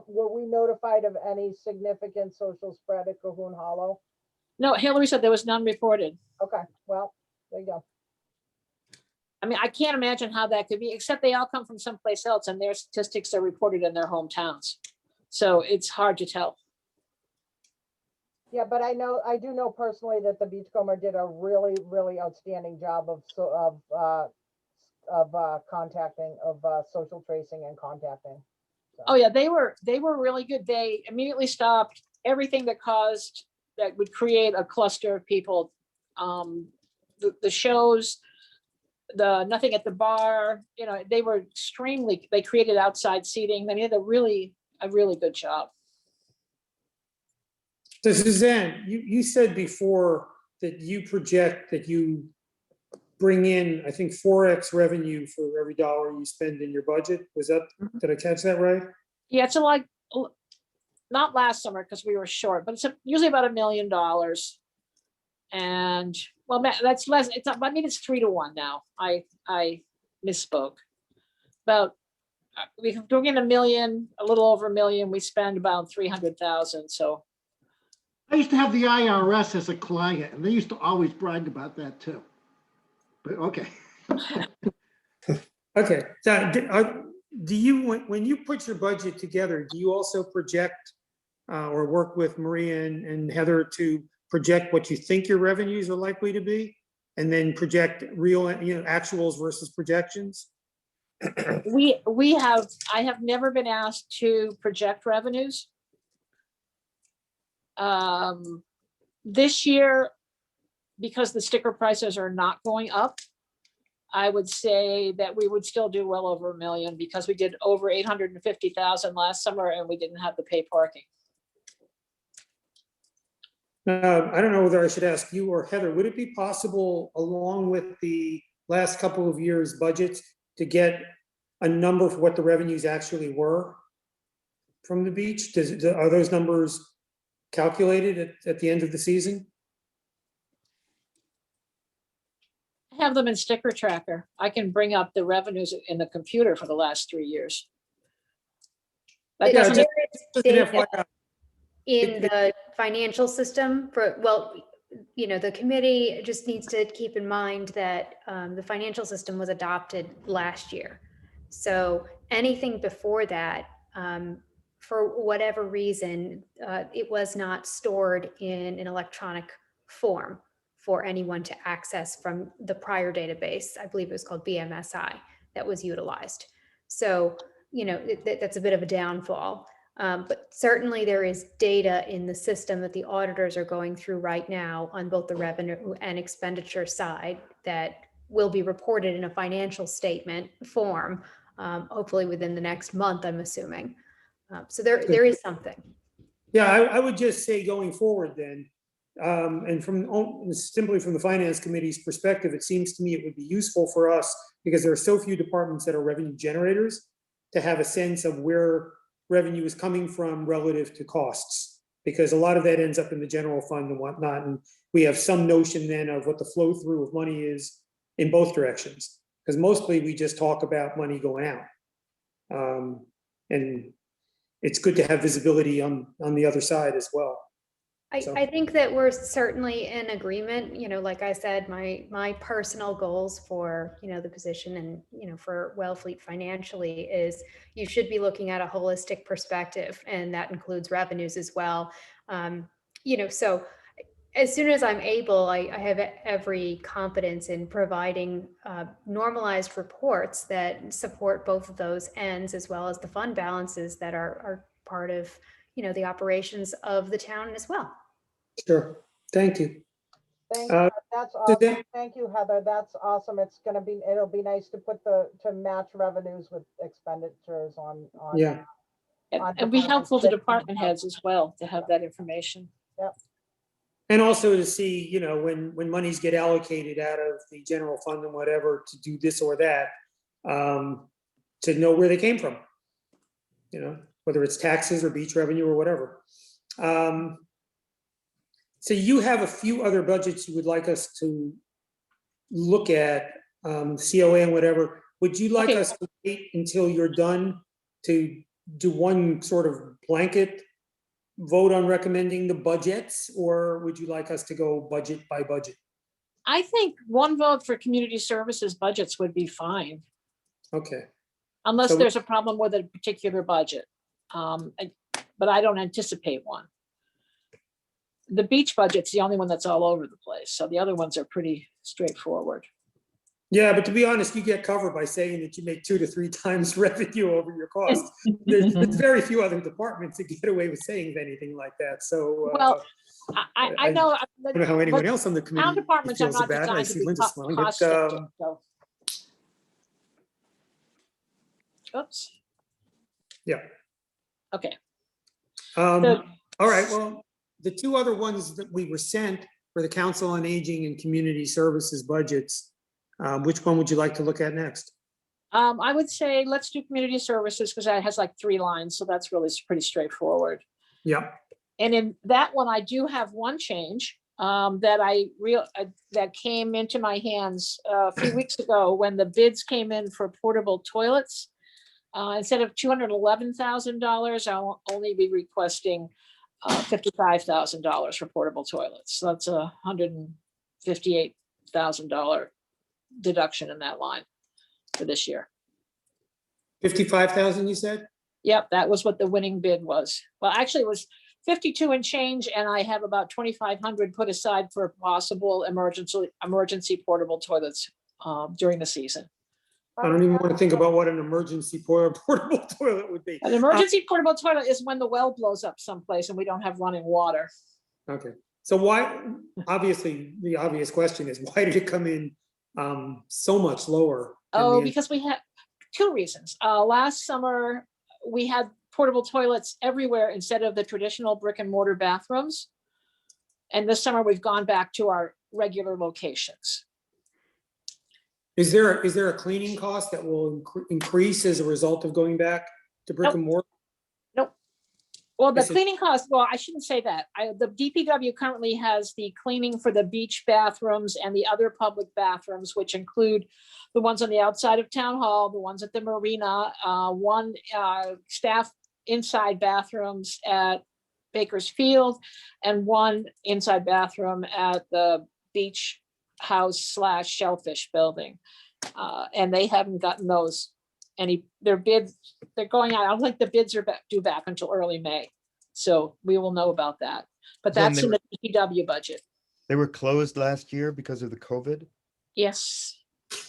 were we notified of any significant social spread at Cahoon Hollow? No, Hillary said there was none reported. Okay, well, there you go. I mean, I can't imagine how that could be, except they all come from someplace else and their statistics are reported in their hometowns. So it's hard to tell. Yeah, but I do know personally that the Beachcomber did a really, really outstanding job of contacting, social tracing and contacting. Oh, yeah, they were really good. They immediately stopped everything that would create a cluster of people. The shows, the nothing at the bar, they were they created outside seating. They did a really good job. So Suzanne, you said before that you project that you bring in, I think, 4x revenue for every dollar you spend in your budget. Did I catch that right? Yeah, it's like, not last summer because we were short, but it's usually about $1 million. And well, that's less. It's not, I mean, it's 3 to 1 now. I misspoke. About we bring in $1 million, a little over $1 million. We spend about 300,000. So I used to have the IRS as a client, and they used to always brag about that too. But okay. Okay. So do you, when you put your budget together, do you also project or work with Maria and Heather to project what you think your revenues are likely to be, and then project real, actuals versus projections? I have never been asked to project revenues. This year, because the sticker prices are not going up, I would say that we would still do well over $1 million because we did over 850,000 last summer and we didn't have to pay parking. I don't know whether I should ask you or Heather, would it be possible, along with the last couple of years' budgets, to get a number for what the revenues actually were from the beach? Are those numbers calculated at the end of the season? I have them in sticker tracker. I can bring up the revenues in the computer for the last 3 years. That Yeah, doesn't, just an FYI. In the financial system the committee just needs to keep in mind that the financial system was adopted last year. So anything before that, for whatever reason, it was not stored in an electronic form for anyone to access from the prior database. I believe it was called BMSI that was utilized. So, that's a bit of a downfall. But certainly there is data in the system that the auditors are going through right now on both the revenue and expenditure side that will be reported in a financial statement form, hopefully within the next month, I'm assuming. So there is something. Yeah, I would just say going forward then, and simply from the finance committee's perspective, it seems to me it would be useful for us, because there are so few departments that are revenue generators, to have a sense of where revenue is coming from relative to costs, because a lot of that ends up in the general fund and whatnot. And we have some notion then of what the flow through of money is in both directions, because mostly we just talk about money going out. And it's good to have visibility on the other side as well. I think that we're certainly in agreement, like I said, my personal goals for, the position and, for Wellfleet financially is you should be looking at a holistic perspective, and that includes revenues as well. So as soon as I'm able, I have every confidence in providing normalized reports that support both of those ends, as well as the fund balances that are part of, the operations of the town as well. Sure. Thank you. Thank you. That's awesome. Thank you, Heather. That's awesome. It'll be nice to match revenues with expenditures on. Yeah. And be helpful to department heads as well to have that information. Yep. And also to see, when monies get allocated out of the general fund and whatever to do this or that, to know where they came from, whether it's taxes or beach revenue or whatever. So you have a few other budgets you would like us to look at, COA and whatever. Would you like us to wait until you're done to do one sort of blanket vote on recommending the budgets, or would you like us to go budget by budget? I think one vote for community services budgets would be fine. Okay. Unless So there's a problem with a particular budget. But I don't anticipate one. The beach budget's the only one that's all over the place. So the other ones are pretty straightforward. Yeah, but to be honest, you get covered by saying that you make 2 to 3 times revenue over your cost. There's very few other departments that get away with saying anything like that, so. Well, I know. I don't know how anyone else on the Town committee departments are feels not about it. I designed to see be Linda smiling, cost but, shifting, so. Oops, yeah. okay. All So- right, well, the 2 other ones that we were sent for the Council on Aging and Community Services budgets, which one would you like to look at next? I would say let's do community services because that has like 3 lines, so that's really pretty straightforward. Yeah, And in that one, I do have one change that came into my hands a few weeks ago when the bids came in for portable toilets. Instead of $211,000, I'll only be requesting $55,000 for portable toilets. So that's $158,000 deduction in that line for this year. 55,000, you said? Yep, that was what the winning bid was. Well, actually, it was 52 and change, and I have about 2,500 put aside for possible emergency portable toilets during the season. I don't even want to think about what an emergency portable toilet would be. An emergency portable toilet is when the well blows up someplace and we don't have running water. Okay, so why, obviously, the obvious question is, why did it come in so much lower? than Oh, the- because we had 2 reasons. Last summer, we had portable toilets everywhere instead of the traditional brick and mortar bathrooms. And this summer, we've gone back to our regular locations. Is there a cleaning cost that will increase as a result of going back to brick and mortar? Nope. Well, the Is it- cleaning cost, well, I shouldn't say that. The DPW currently has the cleaning for the beach bathrooms and the other public bathrooms, which include the ones on the outside of Town Hall, the ones at the marina, one staff inside bathrooms at Baker's Field, and one inside bathroom at the beach house / shellfish building. And they haven't gotten those their bids, they're going out. I don't think the bids are due back until early May. So we will know about that. But Then that's they in the DPW budget. They were closed last year because of the COVID Yes.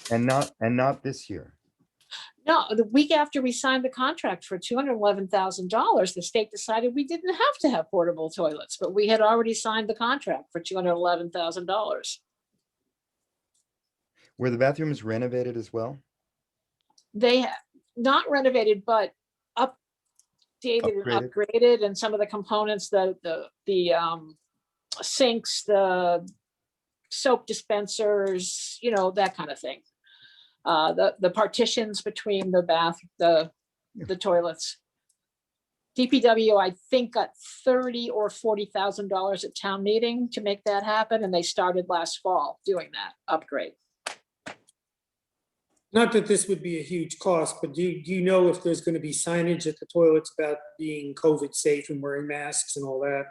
and not this year. No, the week after we signed the contract for $211,000, the state decided we didn't have to have portable toilets, but we had already signed the contract for $211,000. Were the bathrooms renovated as well? They not renovated, but updated and upgraded, and some of the components, the sinks, the soap dispensers, that kind of thing. The partitions between the toilets. DPW, I think, got $30,000 or $40,000 at town meeting to make that happen, and they started last fall doing that upgrade. Not that this would be a huge cost, but do you know if there's going to be signage at the toilets about being COVID safe and wearing masks and all that?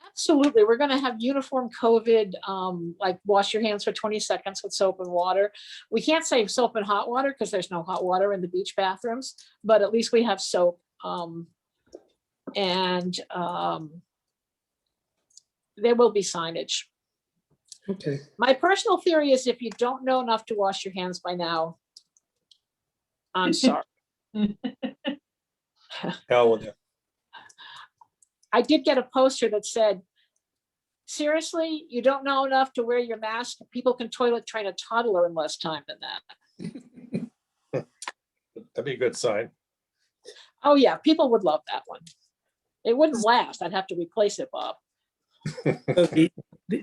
Absolutely. We're going to have uniform COVID, like wash your hands for 20 seconds with soap and water. We can't say soap and hot water because there's no hot water in the beach bathrooms, but at least we have soap. And there will be signage. Okay. My personal theory is if you don't know enough to wash your hands by now, I'm sorry. Hell with you. I did get a poster that said, seriously, you don't know enough to wear your mask? People can toilet train a toddler in less time than that. That'd be a good sign. Oh yeah, people would love that one. It wouldn't last. I'd have to replace it, Bob. So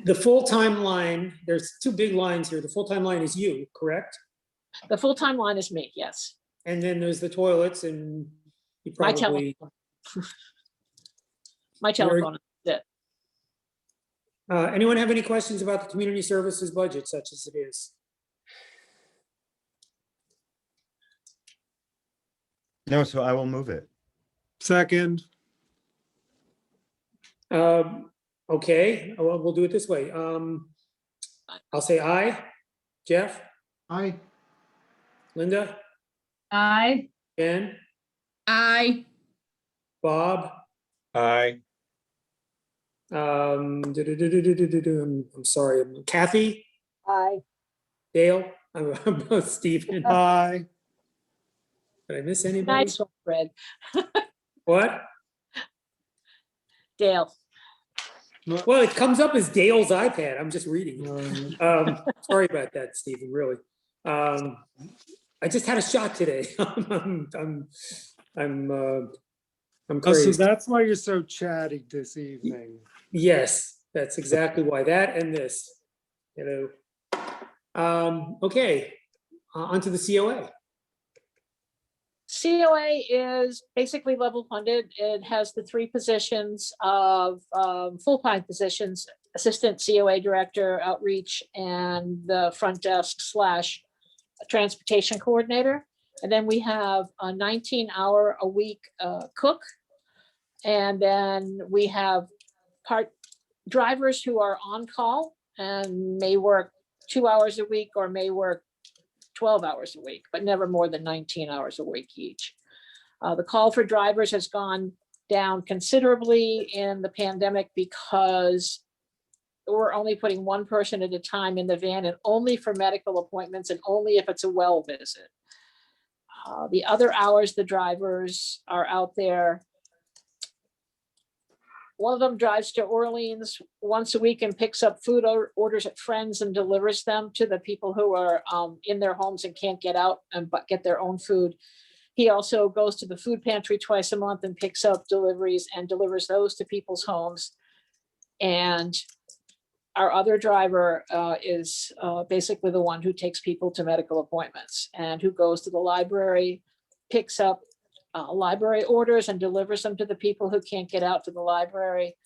the full-time line, there's 2 big lines here. The full-time line is you, correct? The full-time line is me, yes. And then there's the toilets and you My probably. telephone. My telephone, that's it. Anyone have any questions about the community services budget such as it is? No, so I will move it. Second, Okay, well, we'll do it this way. I'll say aye. Jeff, Aye. Linda, Aye. Jen, Aye. Bob. Aye. I'm sorry, Kathy, Aye. Dale, I'm Stephen. Aye. Did I miss anybody? Nice one, Fred. What? Dale. Well, it comes up as Dale's iPad. I'm just reading. Sorry about that, Stephen, really. I just had a shot today. I'm Oh, so crazy. that's why you're so chatty this evening. Yes, that's exactly why. That and this, you know. Okay, onto the COA. COA is basically level funded. It has the 3 positions of full-time positions, assistant COA director, outreach, and the front desk / transportation coordinator. And then we have a 19-hour-a-week cook. And then we have drivers who are on call and may work 2 hours a week or may work 12 hours a week, but never more than 19 hours a week each. The call for drivers has gone down considerably in the pandemic because we're only putting 1 person at a time in the van and only for medical appointments and only if it's a well visit. The other hours the drivers are out there. One of them drives to Orleans once a week and picks up food orders at friends and delivers them to the people who are in their homes and can't get out and but get their own food. He also goes to the food pantry twice a month and picks up deliveries and delivers those to people's homes. And our other driver is basically the one who takes people to medical appointments and who goes to the library, picks up library orders and delivers them to the people who can't get out to the library.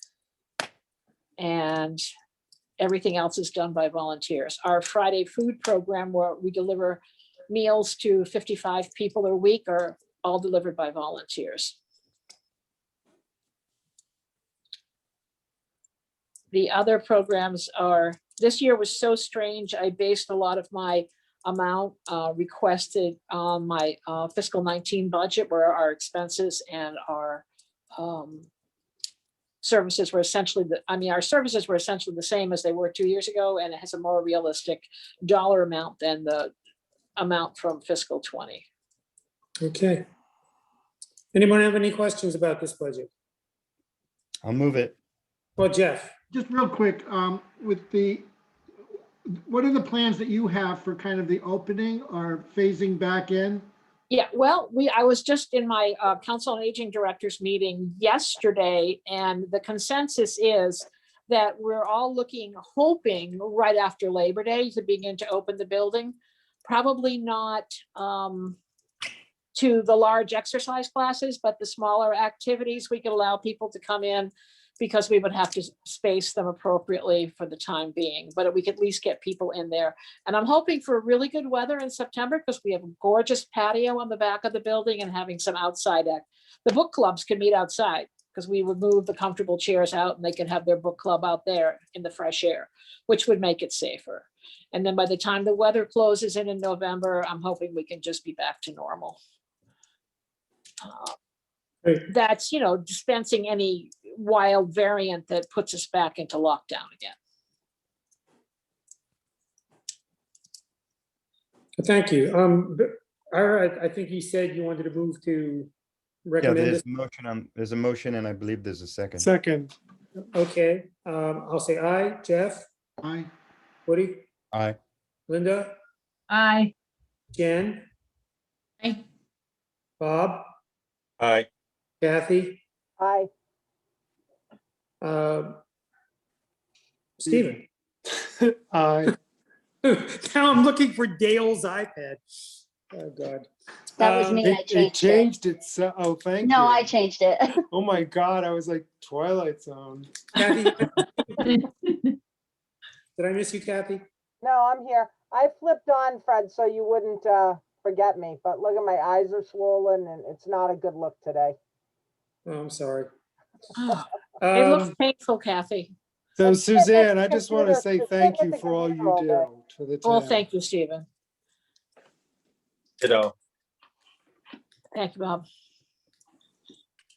And everything else is done by volunteers. Our Friday food program, where we deliver meals to 55 people a week, are all delivered by volunteers. The other programs are, this year was so strange. I based a lot of my amount requested on my fiscal 19 budget, where our expenses and our services were essentially our services were essentially the same as they were 2 years ago, and it has a more realistic dollar amount than the amount from fiscal 20. Okay. Anyone have any questions about this budget? I'll move it. Well, Jeff. Just real quick, what are the plans that you have for kind of the opening or phasing back in? Yeah, well, I was just in my Council on Aging Directors meeting yesterday, and the consensus is that we're all hoping right after Labor Day to begin to open the building. Probably not to the large exercise classes, but the smaller activities, we could allow people to come in because we would have to space them appropriately for the time being, but we could at least get people in there. And I'm hoping for really good weather in September because we have a gorgeous patio on the back of the building and having some outside the book clubs can meet outside because we would move the comfortable chairs out and they could have their book club out there in the fresh air, which would make it safer. And then by the time the weather closes in November, I'm hoping we can just be back to normal. That's, dispensing any wild variant that puts us back into lockdown again. Thank you. All right, I think you said you wanted to move to Yeah, recommend there's this. there's a motion and I believe there's a second. Second. Okay, I'll say aye. Jeff? Aye. Woody? Aye. Linda? Aye. Jen? Aye. Bob? Aye. Kathy? Aye. Stephen? Aye. Now I'm looking for Dale's iPad. Oh, God. That was me. I It changed it. changed it. So, oh, thank you. No, I changed it. Oh my God, I was like Twilight Zone. Kathy? Did I miss you, Kathy? No, I'm here. I flipped on Fred so you wouldn't forget me, but look at my eyes are swollen and it's not a good look today. Oh, I'm sorry. It looks painful, Kathy. So It's Suzanne, the I just want to computer- say it's thank at you the for all you computer all day. do for the town. Well, thank you, Stephen. Thank you, Bob.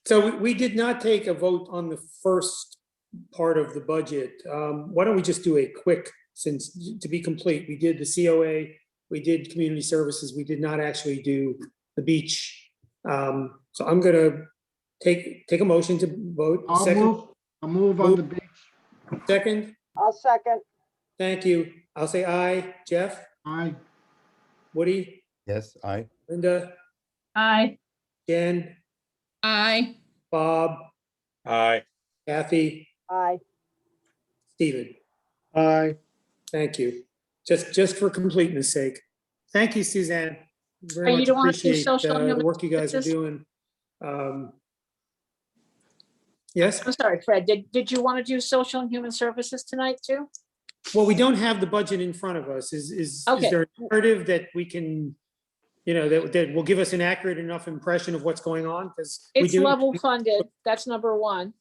So we did not take a vote on the first part of the budget. Why don't we just do a quick, since to be complete, we did the COA we did community services. We did not actually do the beach. So I'm gonna take a motion to vote. I'll move on the beach. Second, I'll second. thank you. I'll say aye. Jeff, Aye. Woody, Yes, I. Linda, Aye. Jen, Aye. Bob, Aye. Kathy, Aye. Stephen. Aye. Thank you. Just for completeness sake. Thank you, Suzanne. Very Hey, you much don't want to do appreciate social and the human work you guys are services? doing. Yes, I'm sorry, Fred, did you want to do social and human services tonight too? well, we don't have the budget in front of us. Is Okay. there a narrative that we can, that will give us an accurate enough impression of what's going on? Because we It's do. level funded, that's number one.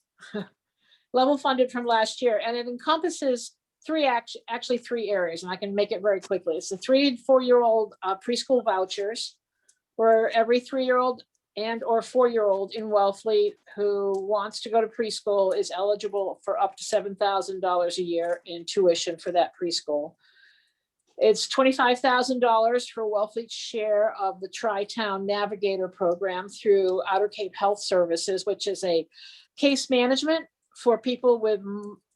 Level funded from last year, and it encompasses actually three areas, and I can make it very quickly. It's the 3 and 4-year-old preschool vouchers, where every 3-year-old and or 4-year-old in Wellfleet who wants to go to preschool is eligible for up to $7,000 a year in tuition for that preschool. It's $25,000 for Wellfleet's share of the Tri-Town Navigator program through Outer Cape Health Services, which is a case management for people with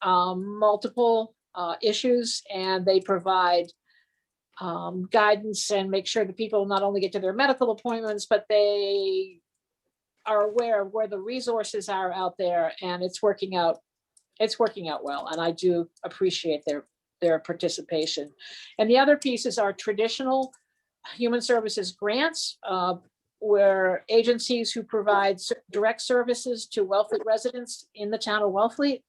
multiple issues, and they provide guidance and make sure that people not only get to their medical appointments, but they are aware of where the resources are out there, and it's working out well, and I do appreciate their participation. And the other pieces are traditional human services grants, where agencies who provide direct services to Wellfleet residents in the town of Wellfleet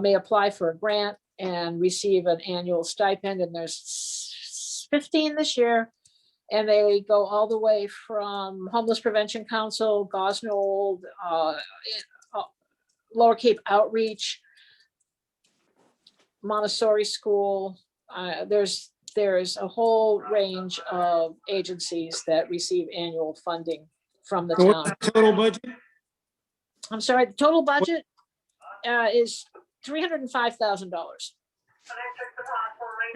may apply for a grant and receive an annual stipend, and there's 15 this year. And they go all the way from Homeless Prevention Council, Gosnold, Lower Cape Outreach, Montessori School. There's a whole range of agencies that receive annual funding from the So town. what's the total budget? I'm sorry, the total budget is $305,000.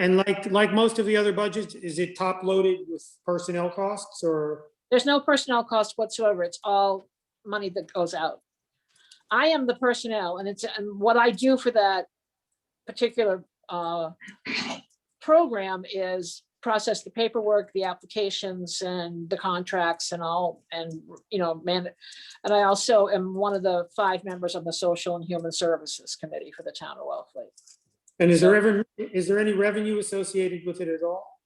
And like most of the other budgets, is it top loaded with personnel costs or? There's no personnel cost whatsoever. It's all money that goes out. I am the personnel, and what I do for that particular program is process the paperwork, the applications, and the contracts, and all, and and I also am one of the 5 members on the Social and Human Services Committee for the town of Wellfleet. And is there any revenue associated with it at all?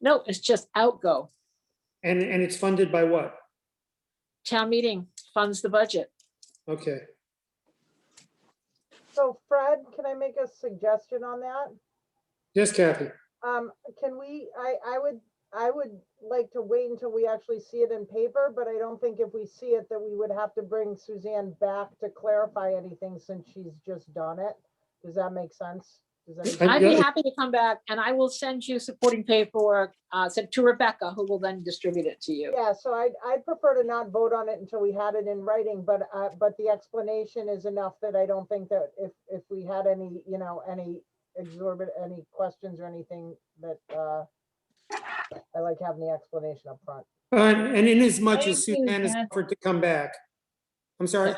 No, it's just outgo. And it's funded by what? Town meeting funds the budget. Okay. So Fred, can I make a suggestion on that? Yes, Kathy. Can we, I would like to wait until we actually see it in paper, but I don't think if we see it that we would have to bring Suzanne back to clarify anything since she's just done it. Does that make sense? I'd be happy to come back, and I will send you supporting paperwork sent to Rebecca, who will then distribute it to you. Yeah, so I'd prefer to not vote on it until we had it in writing, but the explanation is enough that I don't think that if we had any, any questions or anything, that I like having the explanation up front. And in as much as Thank you, Suzanne has Kathy. offered to come back. I'm sorry.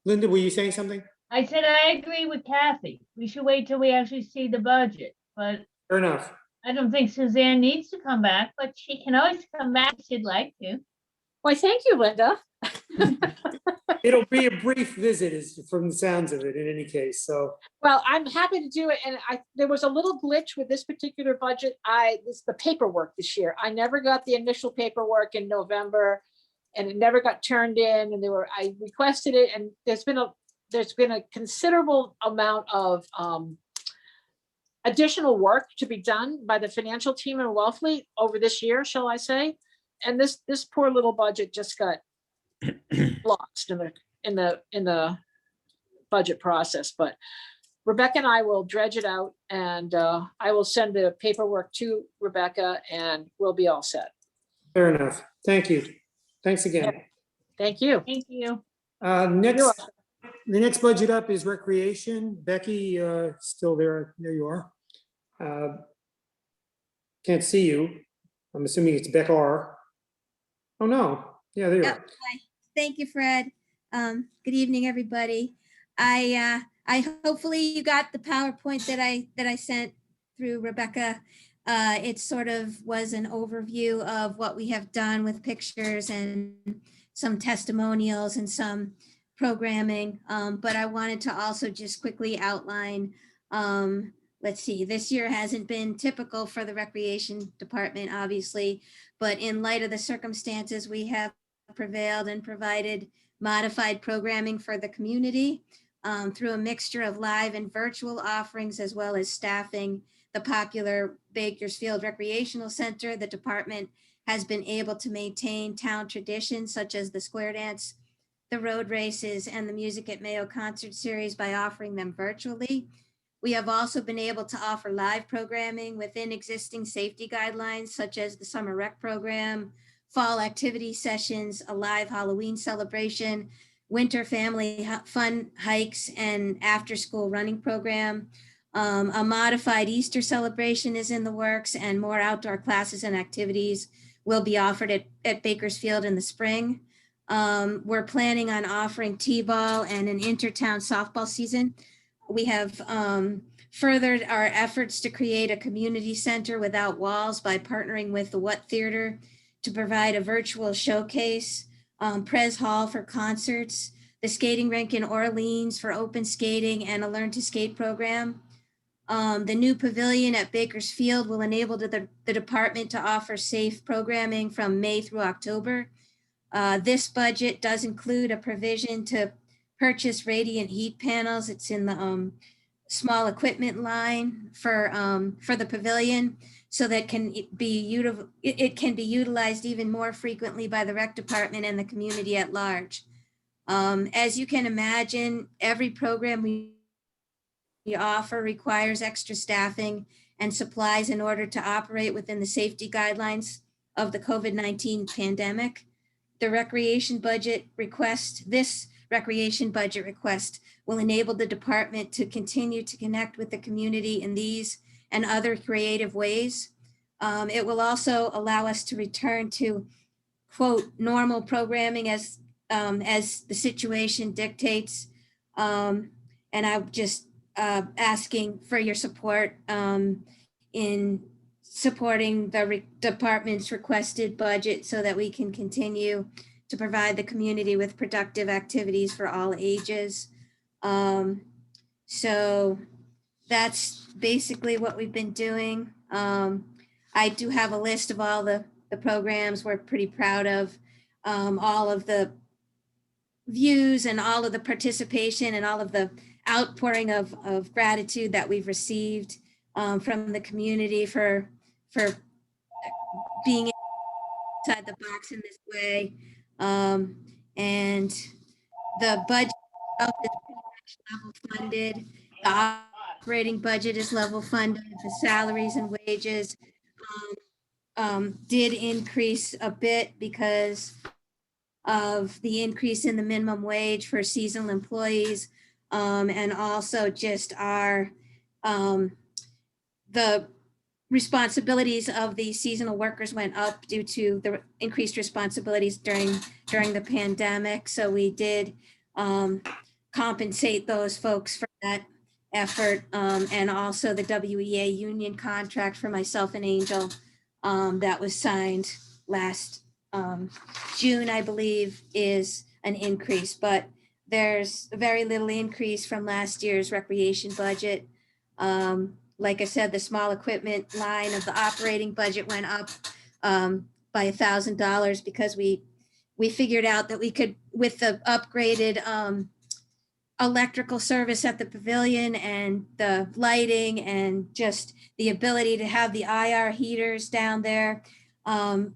Linda, were you saying something? I said I agree with Kathy. We should wait till we actually see the budget, but Fair enough. I don't think Suzanne needs to come back, but she can always come back if she'd like to. Why, thank you, Linda. It'll be a brief visit from the sounds of it in any case, so. Well, I'm happy to do it, and there was a little glitch with this particular budget. It's the paperwork this year. I never got the initial paperwork in November, and it never got turned in, and I requested it, and there's been a considerable amount of additional work to be done by the financial team in Wellfleet over this year, shall I say? And this poor little budget just got lost in the budget process. But Rebecca and I will dredge it out, and I will send the paperwork to Rebecca, and we'll be all set. Fair enough. Thank you. Thanks again. Thank you. Thank you. The next budget up is recreation. Becky, still there. There you are. Can't see you. I'm assuming it's Beck R. Oh, no. Yeah, there you Yep. are. Hi. Thank you, Fred. Good evening, everybody. I hopefully you got the PowerPoint that I sent through Rebecca. It sort of was an overview of what we have done with pictures and some testimonials and some programming. But I wanted to also just quickly outline, let's see, this year hasn't been typical for the recreation department, obviously, but in light of the circumstances, we have prevailed and provided modified programming for the community through a mixture of live and virtual offerings, as well as staffing the popular Bakersfield Recreational Center. The department has been able to maintain town traditions such as the square dance, the road races, and the Music at Mayo concert series by offering them virtually. We have also been able to offer live programming within existing safety guidelines, such as the summer rec program, fall activity sessions, a live Halloween celebration, winter family fun hikes, and after school running program. A modified Easter celebration is in the works, and more outdoor classes and activities will be offered at Bakersfield in the spring. We're planning on offering T-ball and an intertown softball season. We have furthered our efforts to create a community center without walls by partnering with the What Theater to provide a virtual showcase, Prez Hall for concerts, the skating rink in Orleans for open skating, and a Learn to Skate program. The new pavilion at Bakersfield will enable the department to offer safe programming from May through October. This budget does include a provision to purchase radiant heat panels. It's in the small equipment line for the pavilion, so that it can be utilized even more frequently by the rec department and the community at large. As you can imagine, every program we offer requires extra staffing and supplies in order to operate within the safety guidelines of the COVID-19 pandemic. This recreation budget request will enable the department to continue to connect with the community in these and other creative ways. It will also allow us to return to, quote, normal programming as the situation dictates. And I'm just asking for your support in supporting the department's requested budget so that we can continue to provide the community with productive activities for all ages. So that's basically what we've been doing. I do have a list of all the programs we're pretty proud of, all of the views and all of the participation and all of the outpouring of gratitude that we've received from the community for being inside the box in this way. And the budget itself is pretty much level funded. The operating budget is level funded. The salaries and wages did increase a bit because of the increase in the minimum wage for seasonal employees, and also just the responsibilities of the seasonal workers went up due to the increased responsibilities during the pandemic. So we did compensate those folks for that effort, and also the WEA union contract for myself and Angel that was signed last June, I believe, is an increase, but there's very little increase from last year's recreation budget. Like I said, the small equipment line of the operating budget went up by $1,000 because we figured out that we could, with the upgraded electrical service at the pavilion and the lighting and just the ability to have the IR heaters down there.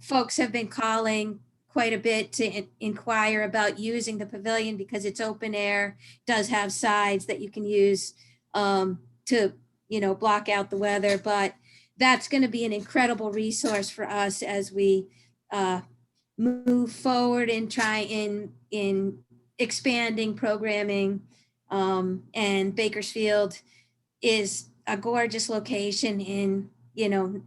Folks have been calling quite a bit to inquire about using the pavilion because it's open air, does have sides that you can use to, block out the weather. But that's going to be an incredible resource for us as we move forward and try in expanding programming. And Bakersfield is a gorgeous location in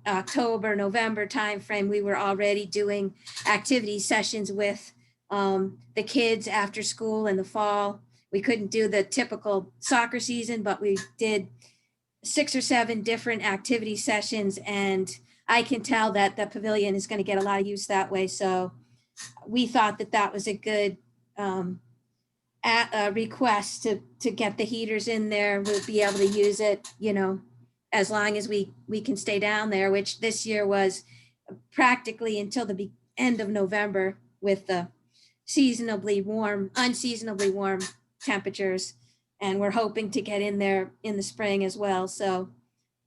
October, November timeframe, we were already doing activity sessions with the kids after school in the fall. We couldn't do the typical soccer season, but we did 6 or 7 different activity sessions, and I can tell that the pavilion is going to get a lot of use that way. So we thought that that was a good request to get the heaters in there. We'll be able to use it, as long as we can stay down there, which this year was practically until the end of November with the unseasonably warm temperatures. And we're hoping to get in there in the spring as well. So,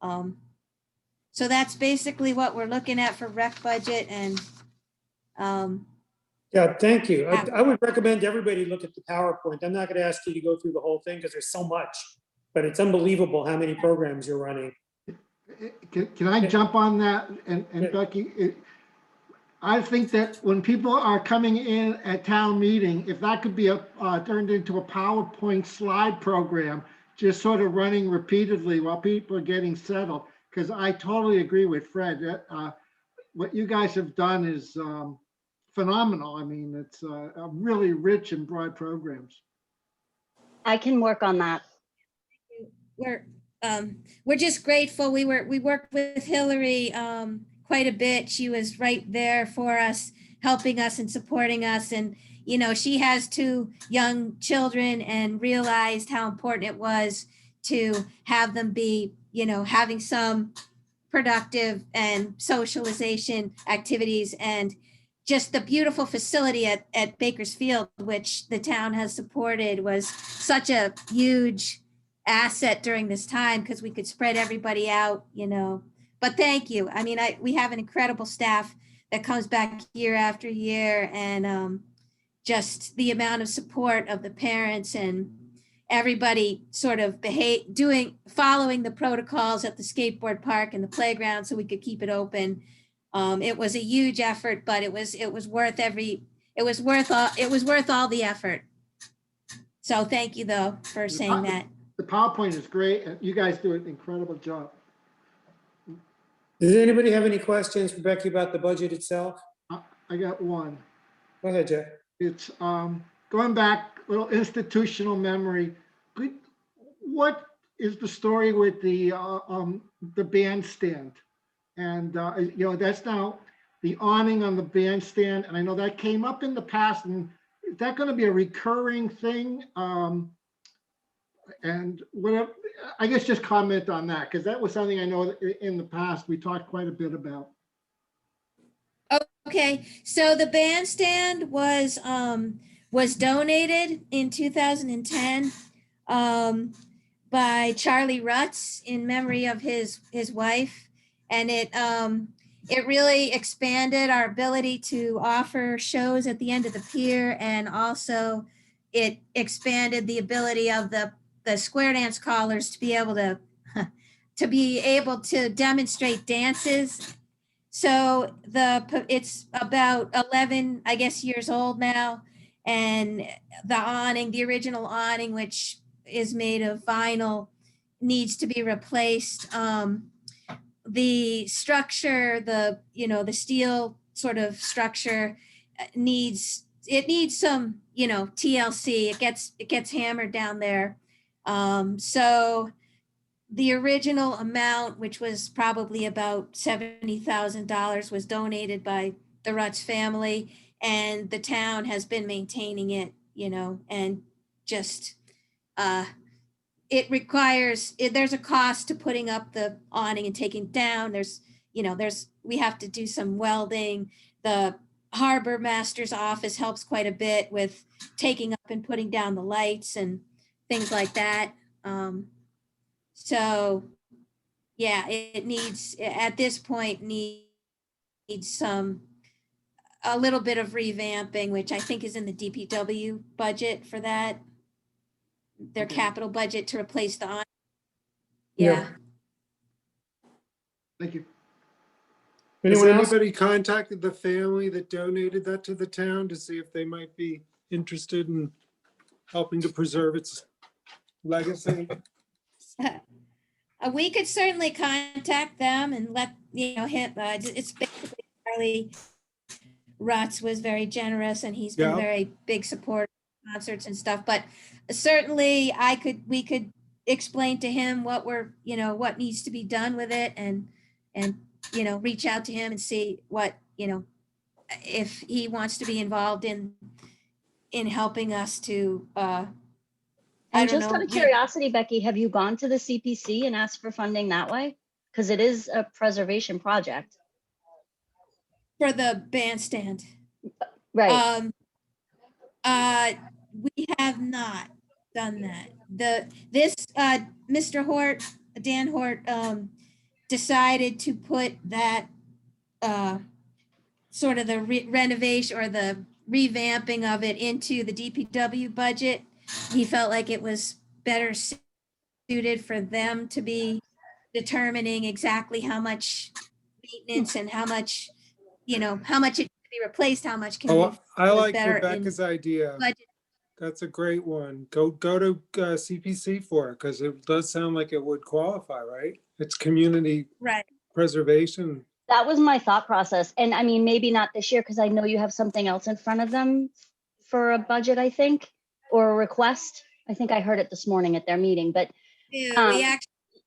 so that's basically what we're looking at for rec budget. And Yeah, thank you. I would recommend everybody look at the PowerPoint. I'm not going to ask you to go through the whole thing because there's so much, but it's unbelievable how many programs you're running. Can I jump on that? And Becky, I think that when people are coming in at town meeting, if that could be turned into a PowerPoint slide program, just sort of running repeatedly while people are getting settled, because I totally agree with Fred. What you guys have done is phenomenal. I mean, it's a really rich and broad programs. I can work on that. We're just grateful. We worked with Hillary quite a bit. She was right there for us, helping us and supporting us. And, she has 2 young children and realized how important it was to have them be, having some productive and socialization activities, and just the beautiful facility at Bakersfield, which the town has supported, was such a huge asset during this time because we could spread everybody out, But thank you. I mean, we have an incredible staff that comes back year after year, and just the amount of support of the parents and everybody sort of following the protocols at the skateboard park and the playground so we could keep it open. It was a huge effort, but it was worth all the effort. So thank you though for saying that. The PowerPoint is great, and you guys do an incredible job. Does anybody have any questions for Becky about the budget itself? I got one. Go ahead, Jeff. It's going back, a little institutional memory. What is the story with the bandstand? And that's now the awning on the bandstand, and I know that came up in the past. And is that going to be a recurring thing? And whatever, I guess just comment on that, because that was something I know in the past we talked quite a bit about. Okay, so the bandstand was donated in 2010 by Charlie Rutz in memory of his wife, and it really expanded our ability to offer shows at the end of the pier, and also it expanded the ability of the square dance callers to be able to demonstrate dances. So it's about 11, I guess, years old now, and the original awning, which is made of vinyl, needs to be replaced. The structure, the steel sort of structure needs some TLC. It gets hammered down there. So the original amount, which was probably about $70,000, was donated by the Rutz family, and the town has been maintaining it, and just it requires, there's a cost to putting up the awning and taking it down. We have to do some welding. The harbor master's office helps quite a bit with taking up and putting down the lights and things like that. So yeah, it needs, at this point, needs a little bit of revamping, which I think is in the DPW budget for that. Their capital budget to replace the awning. Yeah. Thank you. Has Anyone else? anybody contacted the family that donated that to the town to see if they might be interested in helping to preserve its legacy? We could certainly contact them and let, him, it's basically Charlie Rutz was very generous and he's been Yeah. very big supporter of concerts and stuff, but certainly we could explain to him what what needs to be done with it and, reach out to him and see what, if he wants to be involved in helping us to, I And don't just know. out of curiosity, Becky, have you gone to the CPC and asked for funding that way? Because it is a preservation project. For the bandstand. Right. We have not done that. Mr. Hort, Dan Hort, decided to put that, sort of the renovation or the revamping of it into the DPW budget. He felt like it was better suited for them to be determining exactly how much maintenance and how much, how much it can be replaced, how much can Oh, be. I was like better in Rebecca's idea. budget. That's a great one. Go to CPC for it, because it does sound like it would qualify, right? It's community Right. preservation. That was my thought process. And I mean, maybe not this year, because I know you have something else in front of them for a budget, I think, or a request. I think I heard it this morning at their meeting, but We actually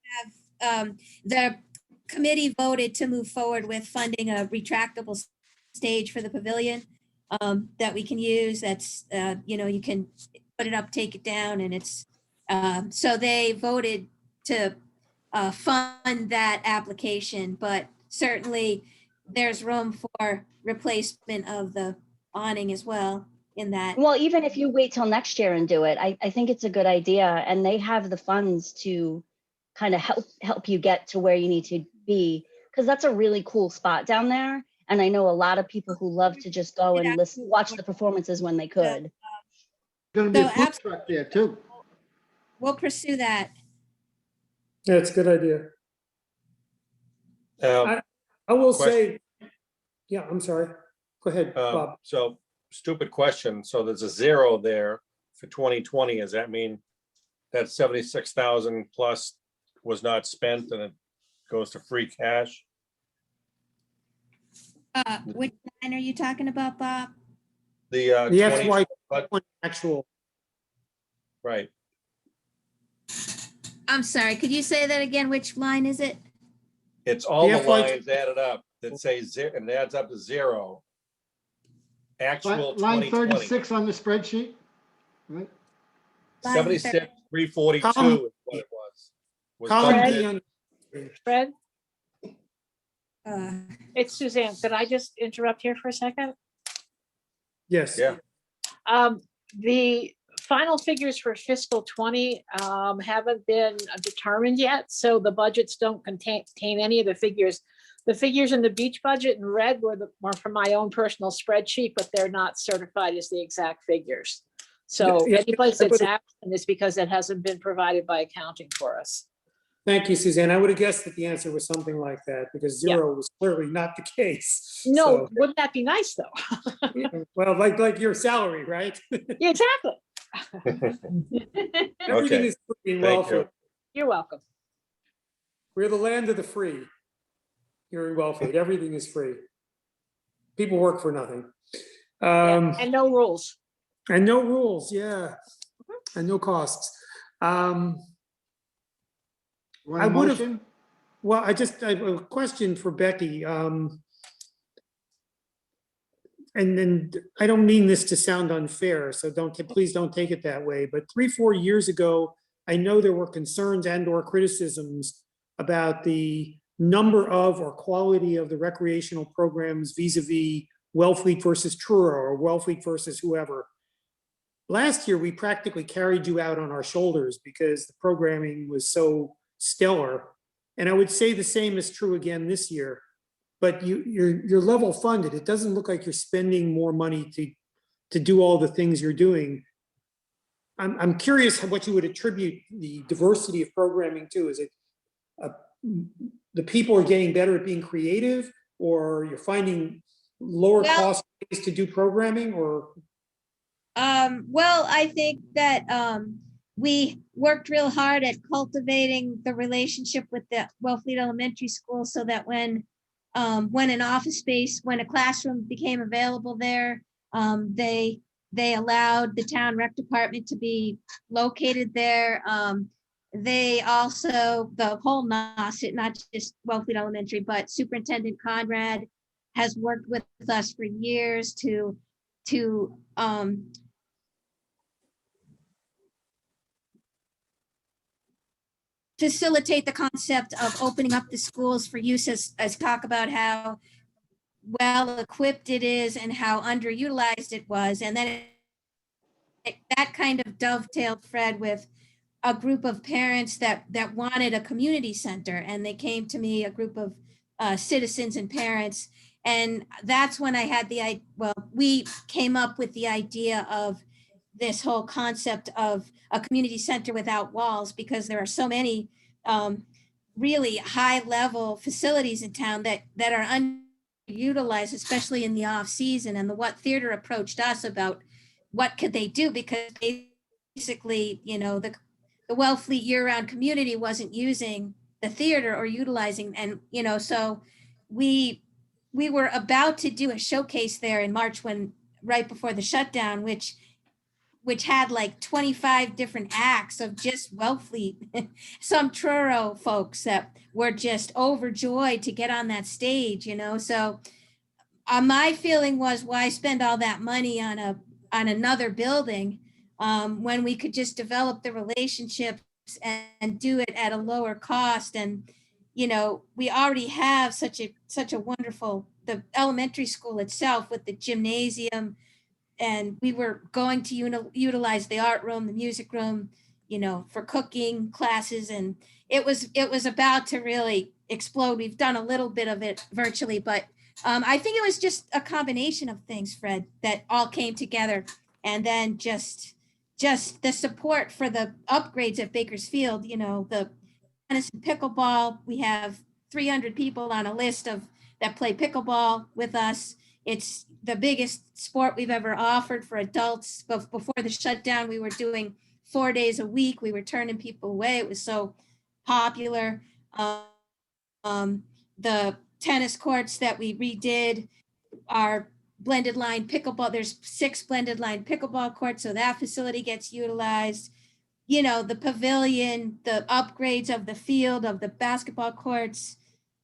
have, the committee voted to move forward with funding a retractable stage for the pavilion, that we can use. That's, you can put it up, take it down, and it's, so they voted to fund that application, but certainly there's room for replacement of the awning as well in that. well, even if you wait till next year and do it, I think it's a good idea. And they have the funds to kind of help you get to where you need to be, because that's a really cool spot down there. And I know a lot of people who love to just go and watch the performances when they could. Gonna be a So food truck there too. We'll pursue that. Yeah, it's a good idea. I will say, yeah, I'm sorry. Go ahead, Bob. So stupid question. So there's a zero there for 2020. Does that mean that 76,000 plus was not spent and it goes to free cash? Which line are you talking about, Bob? The The 20 FY but- actual. right. I'm sorry, could you say that again? Which line is it? It's all The the FY lines added up that say zero, and it adds up to zero. Actual Line 2020, 36 on the spreadsheet. Right? 76,342 Column- is what it was. Column funded D in. on- Fred, Uh, it's Suzanne. Could I just interrupt here for a second? Yes. Yeah. The final figures for fiscal 20 haven't been determined yet, so the budgets don't contain any of the figures. The figures in the beach budget in red were from my own personal spreadsheet, but they're not certified as the exact figures. So Yeah, any place I that's put it- absent is because it hasn't been provided by accounting for us. Thank you, Suzanne. I would have guessed that the answer was something like that because Yeah. zero was clearly not the case. No, So, wouldn't that be nice though? well, like your salary, right? Yeah, exactly. Everything Okay. is free in Thank Wellford. you. You're welcome. We're the land of the free here in Wellford. Everything is free. People work for nothing. Yeah, and no rules. And no rules, yeah. And no costs. Want I a would have, motion? well, I have a question for Becky. And then I don't mean this to sound unfair, so please don't take it that way. But 3-4 years ago, I know there were concerns and or criticisms about the number of or quality of the recreational programs vis-a-vis Wellfleet versus Truro or Wellfleet versus whoever. Last year, we practically carried you out on our shoulders because the programming was so stellar. And I would say the same is true again this year. But you're level funded. It doesn't look like you're spending more money to do all the things you're doing. I'm curious what you would attribute the diversity of programming to. Is it the people are getting better at being creative, or you're finding lower cost ways to do programming, or? Well, I think that we worked real hard at cultivating the relationship with the Wellfleet Elementary School so that when an office space, when a classroom became available there, they allowed the town rec department to be located there. They also, the whole NOSIT, not just Wellfleet Elementary, but Superintendent Conrad has worked with us for years to facilitate the concept of opening up the schools for use as talk about how well equipped it is and how underutilized it was. And then that kind of dovetailed, Fred, with a group of parents that wanted a community center, and they came to me, a group of citizens and parents, and that's when I had we came up with the idea of this whole concept of a community center without walls, because there are so many really high level facilities in town that are underutilized, especially in the off season. And the What Theater approached us about what could they do, because basically, the Wellfleet year-round community wasn't using the theater or utilizing, and so we were about to do a showcase there in March, right before the shutdown, which had like 25 different acts of just Wellfleet, some Truro folks that were just overjoyed to get on that stage, so my feeling was, why spend all that money on another building when we could just develop the relationships and do it at a lower cost? And we already have such a wonderful, the elementary school itself with the gymnasium, and we were going to utilize the art room, the music room, for cooking classes, and it was about to really explode. We've done a little bit of it virtually, but I think it was just a combination of things, Fred, that all came together. And then just the support for the upgrades at Bakersfield, the tennis and pickleball. We have 300 people on a list that play pickleball with us. It's the biggest sport we've ever offered for adults. But before the shutdown, we were doing 4 days a week. We were turning people away. It was so popular. The tennis courts that we redid are blended line pickleball. There's 6 blended line pickleball courts, so that facility gets utilized. The pavilion, the upgrades of the field, of the basketball courts.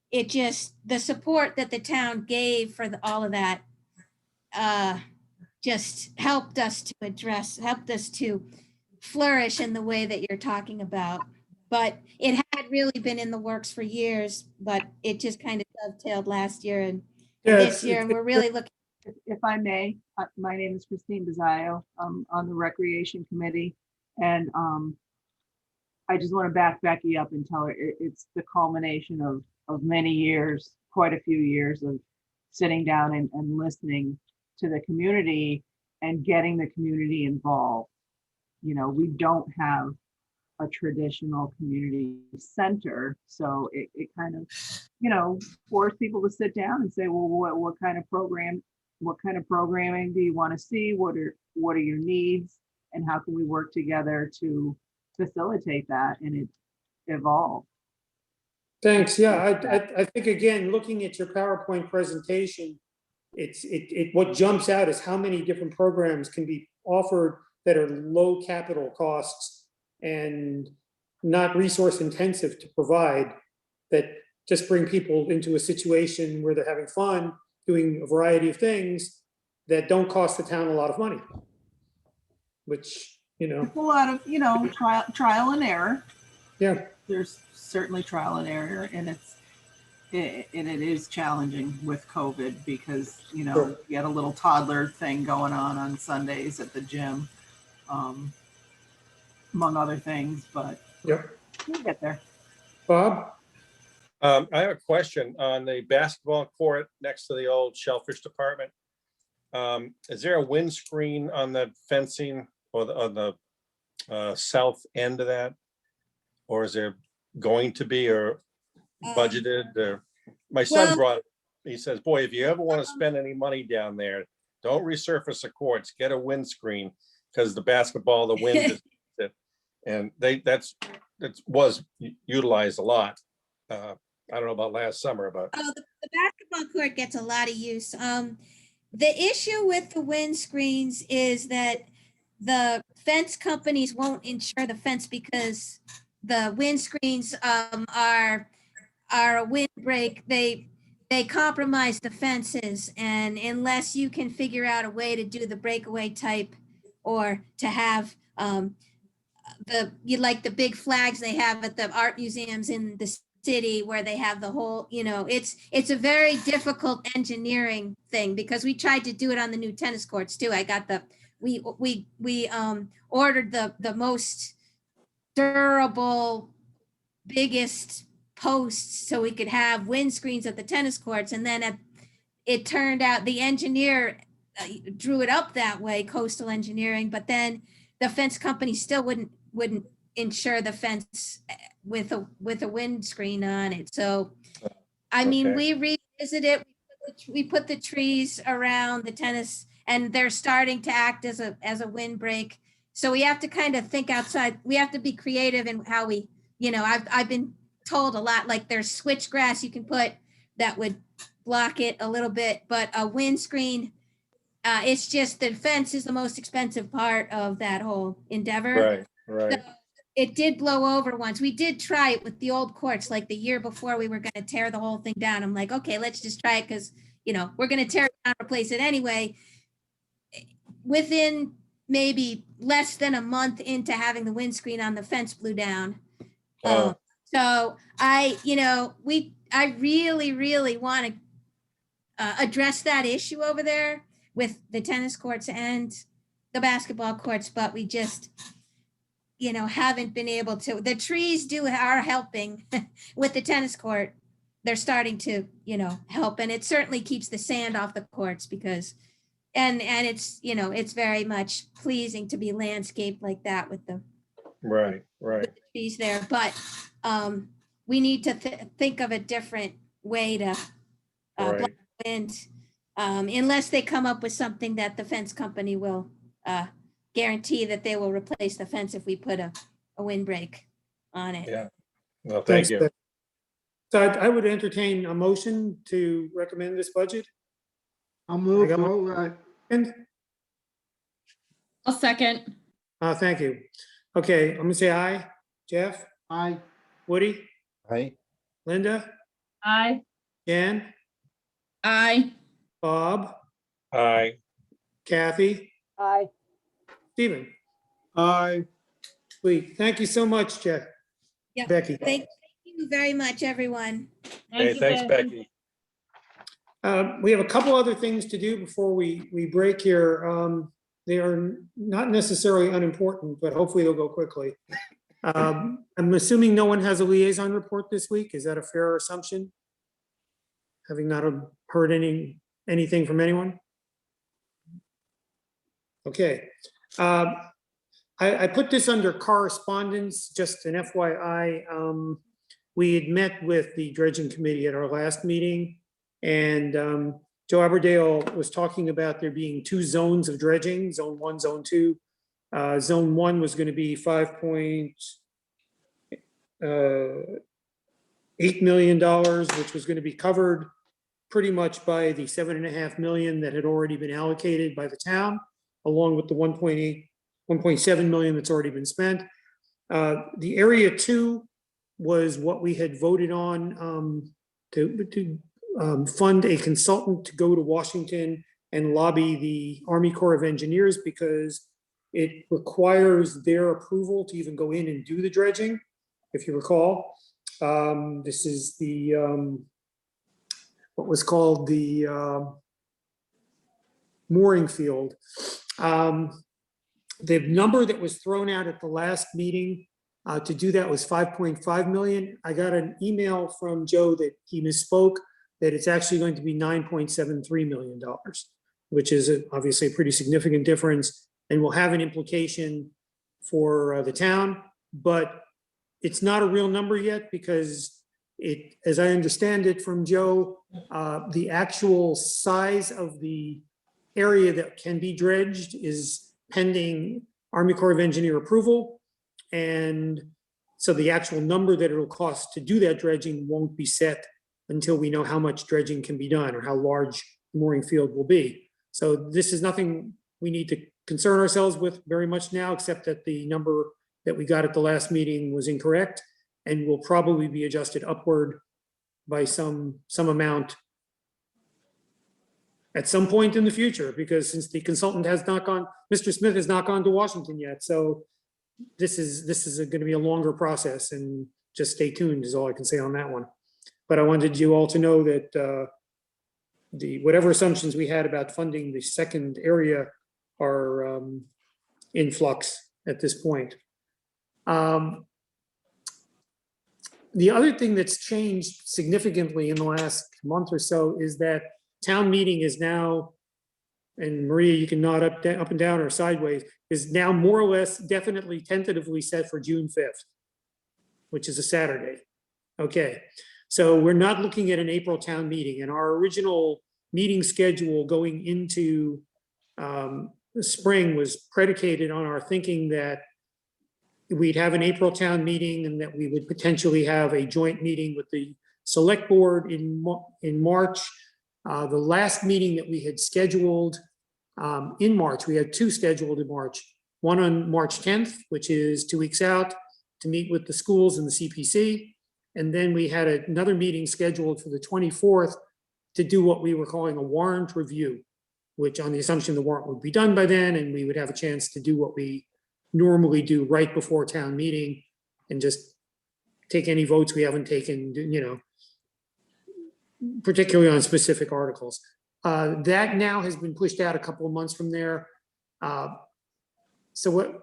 It just, the support that the town gave for all of that just helped us to flourish in the way that you're talking about. But it had really been in the works for years, but it just kind of dovetailed last year and this year. And we're really looking. If I may, my name is Christine Bizzaio. I'm on the Recreation Committee. And I just want to back Becky up and tell her it's the culmination of many years, quite a few years of sitting down and listening to the community and getting the community involved. We don't have a traditional community center, so it kind of, forced people to sit down and say, well, what kind of programming do you want to see? What are your needs? And how can we work together to facilitate that? And it evolved. Thanks. Yeah, I think, again, looking at your PowerPoint presentation, what jumps out is how many different programs can be offered that are low capital costs and not resource intensive to provide, that just bring people into a situation where they're having fun, doing a variety of things that don't cost the town a lot of money. Which, It's a lot of, trial and error. Yeah. There's certainly trial and error, and it is challenging with COVID because, Sure. You had a little toddler thing going on Sundays at the gym, among other things, but Yep. we'll get there. Bob? I have a question on the basketball court next to the old shellfish department. Is there a windscreen on the fencing or on the south end of that? Or is there going to be, or budgeted? Or my son brought it. He says, boy, if you ever want to spend any money down there, don't resurface the courts, get a windscreen, because the basketball, the wind is it. And that was utilized a lot. I don't know about last summer, but Oh, the basketball court gets a lot of use. The issue with the windscreens is that the fence companies won't insure the fence because the windscreens are a windbreak. They compromise the fences, and unless you can figure out a way to do the breakaway type or to have the big flags they have at the art museums in the city where they have the whole, it's a very difficult engineering thing because we tried to do it on the new tennis courts too. We ordered the most durable, biggest posts so we could have windscreens at the tennis courts, and then it turned out the engineer drew it up that way, coastal engineering, but then the fence company still wouldn't insure the fence with a windscreen on it. So, I mean, Okay. we revisited, we put the trees around the tennis, and they're starting to act as a windbreak. So we have to kind of think outside. We have to be creative in how we, I've been told a lot, like there's switchgrass you can put that would block it a little bit, but a windscreen, it's just the fence is the most expensive part of that whole endeavor. Right. So it did blow over once. We did try it with the old courts, like the year before we were going to tear the whole thing down. I'm like, okay, let's just try it because, we're going to tear it down, replace it anyway. Within maybe less than a month into having the windscreen on, the fence blew down. So I really, really want to address that issue over there with the tennis courts and the basketball courts, but we just, haven't been able to. The trees are helping with the tennis court. They're starting to, help, and it certainly keeps the sand off the courts because, and it's, it's very much pleasing to be landscaped like that with the Right. trees there. But we need to think of a different way to block wind, unless they come up with something that the fence company will guarantee that they will replace the fence if we put a windbreak on it. Yeah. Well, thank you. So I would entertain a motion to recommend this budget. I'll move. And I'll second. thank you. Okay, I'm gonna say aye. Jeff? Aye. Woody? Aye. Linda? Aye. Jan? Aye. Bob? Aye. Kathy? Aye. Stephen? Aye. Sweet. Thank you so much, Jeff. Yeah. Becky. Thank you very much, everyone. Hey, thanks, Becky. We have a couple other things to do before we break here. They are not necessarily unimportant, but hopefully they'll go quickly. I'm assuming no one has a liaison report this week. Is that a fair assumption? Having not heard anything from anyone? Okay. I put this under correspondence, just an FYI. We had met with the dredging committee at our last meeting, and Joe Aberdale was talking about there being 2 zones of dredging, zone 1, zone 2. Zone 1 was going to be $5.8 million, which was going to be covered pretty much by the $7.5 million that had already been allocated by the town, along with the 1.7 million that's already been spent. The area 2 was what we had voted on to fund a consultant to go to Washington and lobby the Army Corps of Engineers because it requires their approval to even go in and do the dredging, if you recall. This is the, what was called the mooring field. The number that was thrown out at the last meeting to do that was 5.5 million. I got an email from Joe that he misspoke, that it's actually going to be $9.73 million, which is obviously a pretty significant difference and will have an implication for the town, but it's not a real number yet because it, as I understand it from Joe, the actual size of the area that can be dredged is pending Army Corps of Engineer approval. And so the actual number that it'll cost to do that dredging won't be set until we know how much dredging can be done or how large the mooring field will be. So this is nothing we need to concern ourselves with very much now, except that the number that we got at the last meeting was incorrect and will probably be adjusted upward by some amount at some point in the future, because since the consultant has not gone, Mr. Smith has not gone to Washington yet. So this is going to be a longer process, and just stay tuned is all I can say on that one. But I wanted you all to know that the whatever assumptions we had about funding the second area are in flux at this point. The other thing that's changed significantly in the last month or so is that town meeting is now, and Maria, you can nod up and down or sideways, is now more or less definitely tentatively set for June 5th, which is a Saturday. Okay, so we're not looking at an April town meeting, and our original meeting schedule going into the spring was predicated on our thinking that we'd have an April town meeting and that we would potentially have a joint meeting with the select board in March. The last meeting that we had scheduled in March, we had two scheduled in March. One on March 10th, which is 2 weeks out, to meet with the schools and the CPC. And then we had another meeting scheduled for the 24th to do what we were calling a warrant review, which on the assumption the warrant would be done by then, and we would have a chance to do what we normally do right before town meeting and just take any votes we haven't taken, you know, particularly on specific articles. That now has been pushed out a couple of months from there. So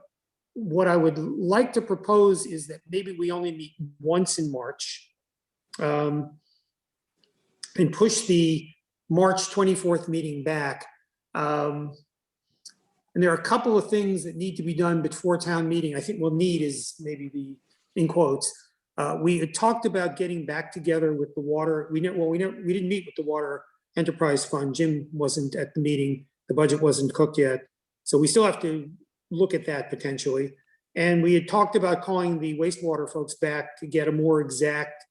what I would like to propose is that maybe we only meet once in March, and push the March 24th meeting back. And there are a couple of things that need to be done before town meeting. I think we'll need is maybe the, in quotes, we had talked about getting back together with the water. We didn't meet with the Water Enterprise Fund. Jim wasn't at the meeting. The budget wasn't cooked yet. So we still have to look at that potentially. And we had talked about calling the wastewater folks back to get a more exact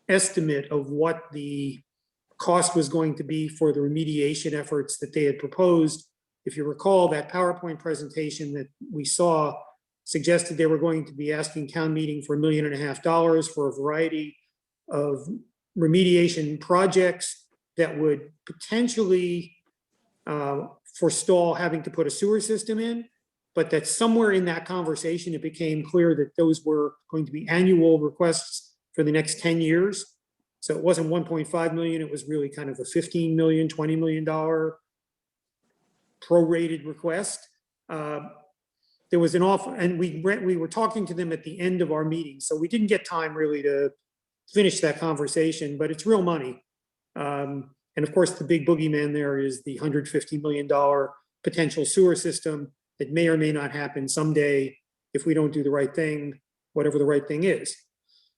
estimate of what the cost was going to be for the remediation efforts that they had proposed. If you recall, that PowerPoint presentation that we saw suggested they were going to be asking town meeting for $1.5 million for a variety of remediation projects that would potentially forestall having to put a sewer system in, but that somewhere in that conversation, it became clear that those were going to be annual requests for the next 10 years. So it wasn't 1.5 million, it was really kind of a 15 million, $20 million prorated request. There was an offer, and we were talking to them at the end of our meeting, so we didn't get time really to finish that conversation, but it's real money. And of course, the big boogeyman there is the $150 million potential sewer system that may or may not happen someday if we don't do the right thing, whatever the right thing is.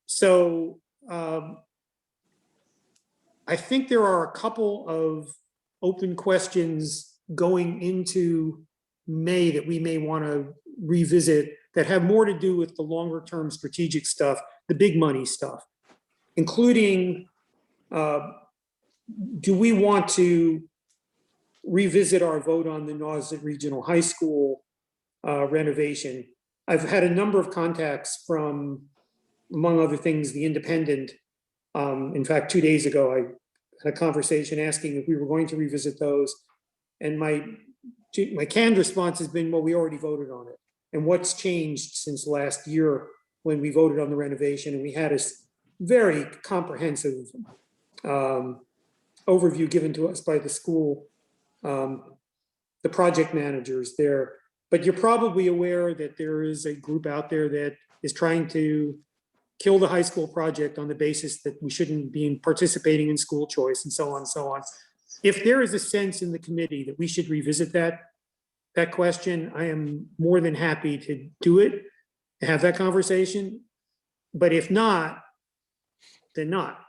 So I think there are a couple of open questions going into May that we may want to revisit that have more to do with the longer term strategic stuff, the big money stuff, including do we want to revisit our vote on the Nauset Regional High School renovation? I've had a number of contacts from, among other things, the Independent. In fact, 2 days ago, I had a conversation asking if we were going to revisit those. And my canned response has been, well, we already voted on it. And what's changed since last year when we voted on the renovation? And we had a very comprehensive overview given to us by the school, the project managers there. But you're probably aware that there is a group out there that is trying to kill the high school project on the basis that we shouldn't be participating in school choice and so on and so on. If there is a sense in the committee that we should revisit that question, I am more than happy to do it, to have that conversation. But if not, then not.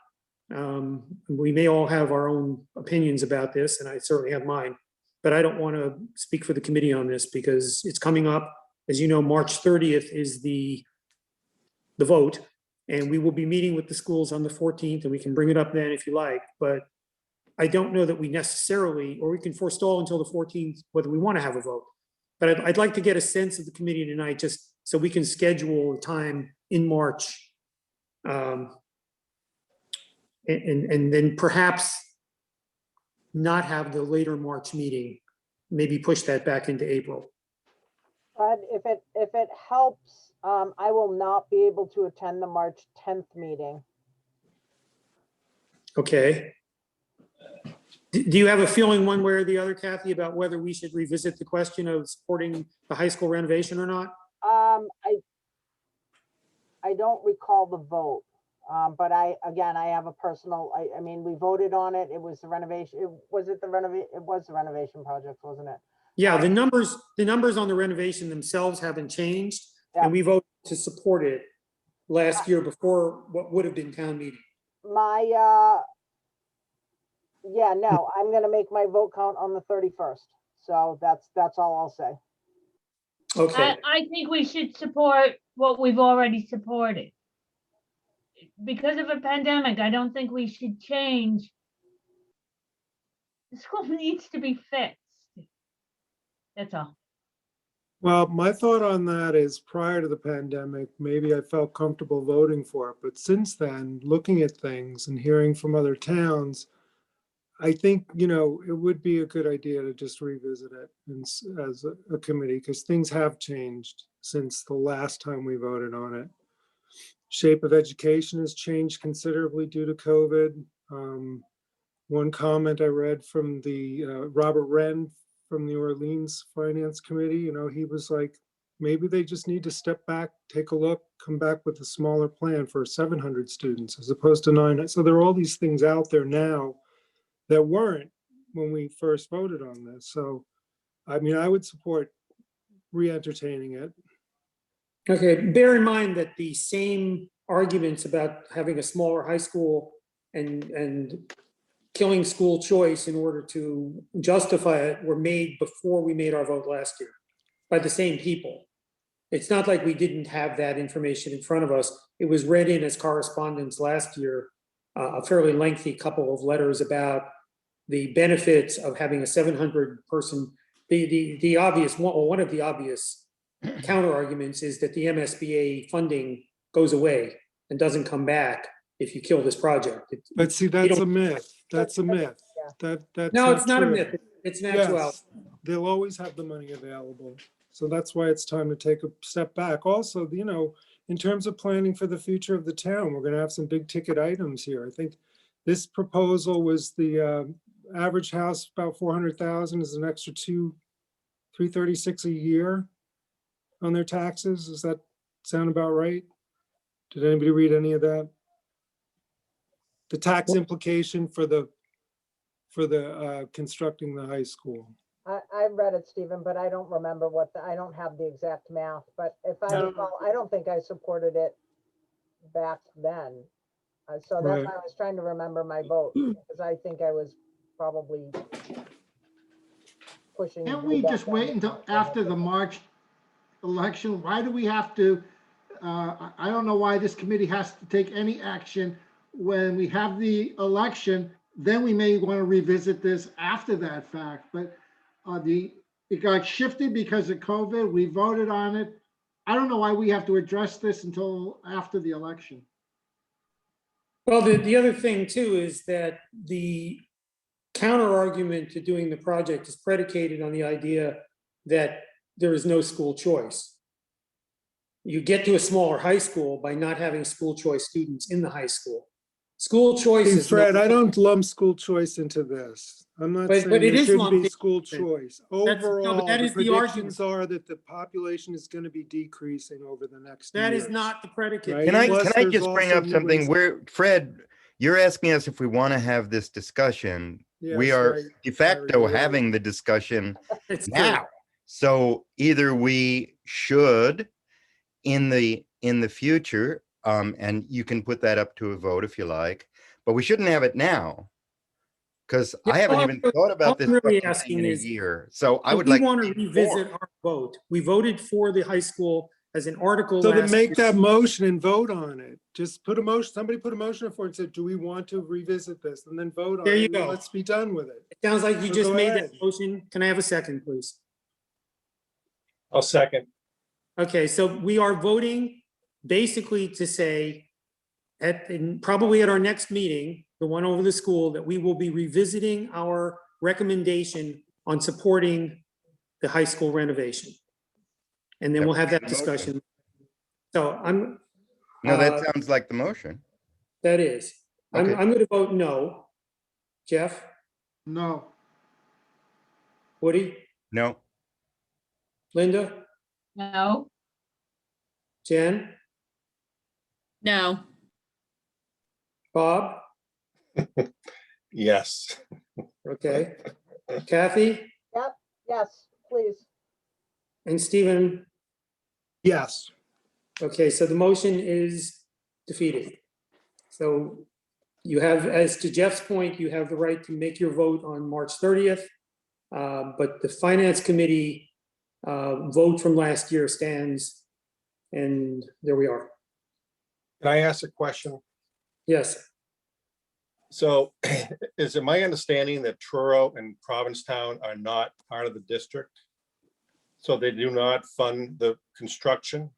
We may all have our own opinions about this, and I certainly have mine, but I don't want to speak for the committee on this because it's coming up as you know, March 30th is the vote. And we will be meeting with the schools on the 14th, and we can bring it up then if you like. But I don't know that we necessarily, or we can forestall until the 14th, whether we want to have a vote. But I'd like to get a sense of the committee tonight, just so we can schedule a time in March. And then perhaps not have the later March meeting, maybe push that back into April. Fred, if it helps, I will not be able to attend the March 10th meeting. Okay. Do you have a feeling one way or the other, Kathy, about whether we should revisit the question of supporting the high school renovation or not? I don't recall the vote, but I have a personal, I mean, we voted on it. It was the renovation. It was the renovation project, wasn't it? Yeah, the numbers on the renovation themselves haven't changed, Yeah. and we voted to support it last year before what would have been town meeting. Yeah, no, I'm gonna make my vote count on the 31st. So that's all I'll say. Okay. I think we should support what we've already supported. Because of a pandemic, I don't think we should change. The school needs to be fixed. That's all. Well, my thought on that is prior to the pandemic, maybe I felt comfortable voting for it. But since then, looking at things and hearing from other towns, I think, it would be a good idea to just revisit it as a committee, because things have changed since the last time we voted on it. Shape of education has changed considerably due to COVID. One comment I read from the Robert Wren from the Orleans Finance Committee, he was like, maybe they just need to step back, take a look, come back with a smaller plan for 700 students as opposed to 900. So there are all these things out there now that weren't when we first voted on this. So, I mean, I would support re-entertaining it. Okay, bear in mind that the same arguments about having a smaller high school and killing school choice in order to justify it were made before we made our vote last year by the same people. It's not like we didn't have that information in front of us. It was read in as correspondence last year, a fairly lengthy couple of letters about the benefits of having a 700 person. The obvious one of the obvious counter arguments is that the MSBA funding goes away and doesn't come back if you kill this project. But see, that's a myth. That's a myth. That's No, it's not a true. myth. It's an actuality. Yes, they'll always have the money available. So that's why it's time to take a step back. Also, in terms of planning for the future of the town, we're going to have some big ticket items here. I think this proposal was the average house about 400,000 is an extra $336 a year on their taxes. Does that sound about right? Did anybody read any of that? The tax implication for the constructing the high school. I read it, Stephen, but I don't remember I don't have the exact math, but if I recall, I don't think I supported it back then. So that's Right. why I was trying to remember my vote, because I think I was probably pushing. Can't we just wait until after the March election? Why do we have to, I don't know why this committee has to take any action when we have the election, then we may want to revisit this after that fact, but it got shifted because of COVID. We voted on it. I don't know why we have to address this until after the election. Well, the other thing too is that the counter argument to doing the project is predicated on the idea that there is no school choice. You get to a smaller high school by not having school choice students in the high school. School choice Hey, is Fred, I don't lump school choice into this. I'm not saying but it there is shouldn't be lumped school in. choice. But Overall, that the is the argument. predictions are that the population is going to be decreasing over the next That years. is not the predicate. Right? Can I Plus, there's just bring also up new something ways- where, Fred, you're asking us if we want to have this discussion. We Yes, are right. de facto You're right. having the discussion It's true. now. So either we should in the future, and you can put that up to a vote if you like, but we shouldn't have it now. Because Yeah, I haven't all even thought all about this I'm really fucking asking thing in a is, year. So I do would we like want to to see revisit more. our vote? We voted for the high school as an article So then last make year. that motion and vote on it. Just put a motion, somebody put a motion for it and said, do we want to revisit this? And then vote on There it. you and then go. Let's be done with it. It sounds like you So just go made ahead. that motion. Can I have a second, please? I'll second. Okay, so we are voting basically to say probably at our next meeting, the one over the school, that we will be revisiting our recommendation on supporting the high school renovation. And then we'll have that That was the motion. discussion. So No, that uh, sounds like the motion. that is, I'm Okay. going to vote no. Jeff, No, Woody, No, Linda, No, Jen, No. Bob, Yes. okay, Kathy, Yep, yes, please. and Stephen. Yes. Okay, so the motion is defeated. So you have, as to Jeff's point, you have the right to make your vote on March 30th. But the finance committee vote from last year stands, and there we are. Can I ask a question? Yes, So is it my understanding that Truro and Provincetown are not part of the district? So they do not fund the construction?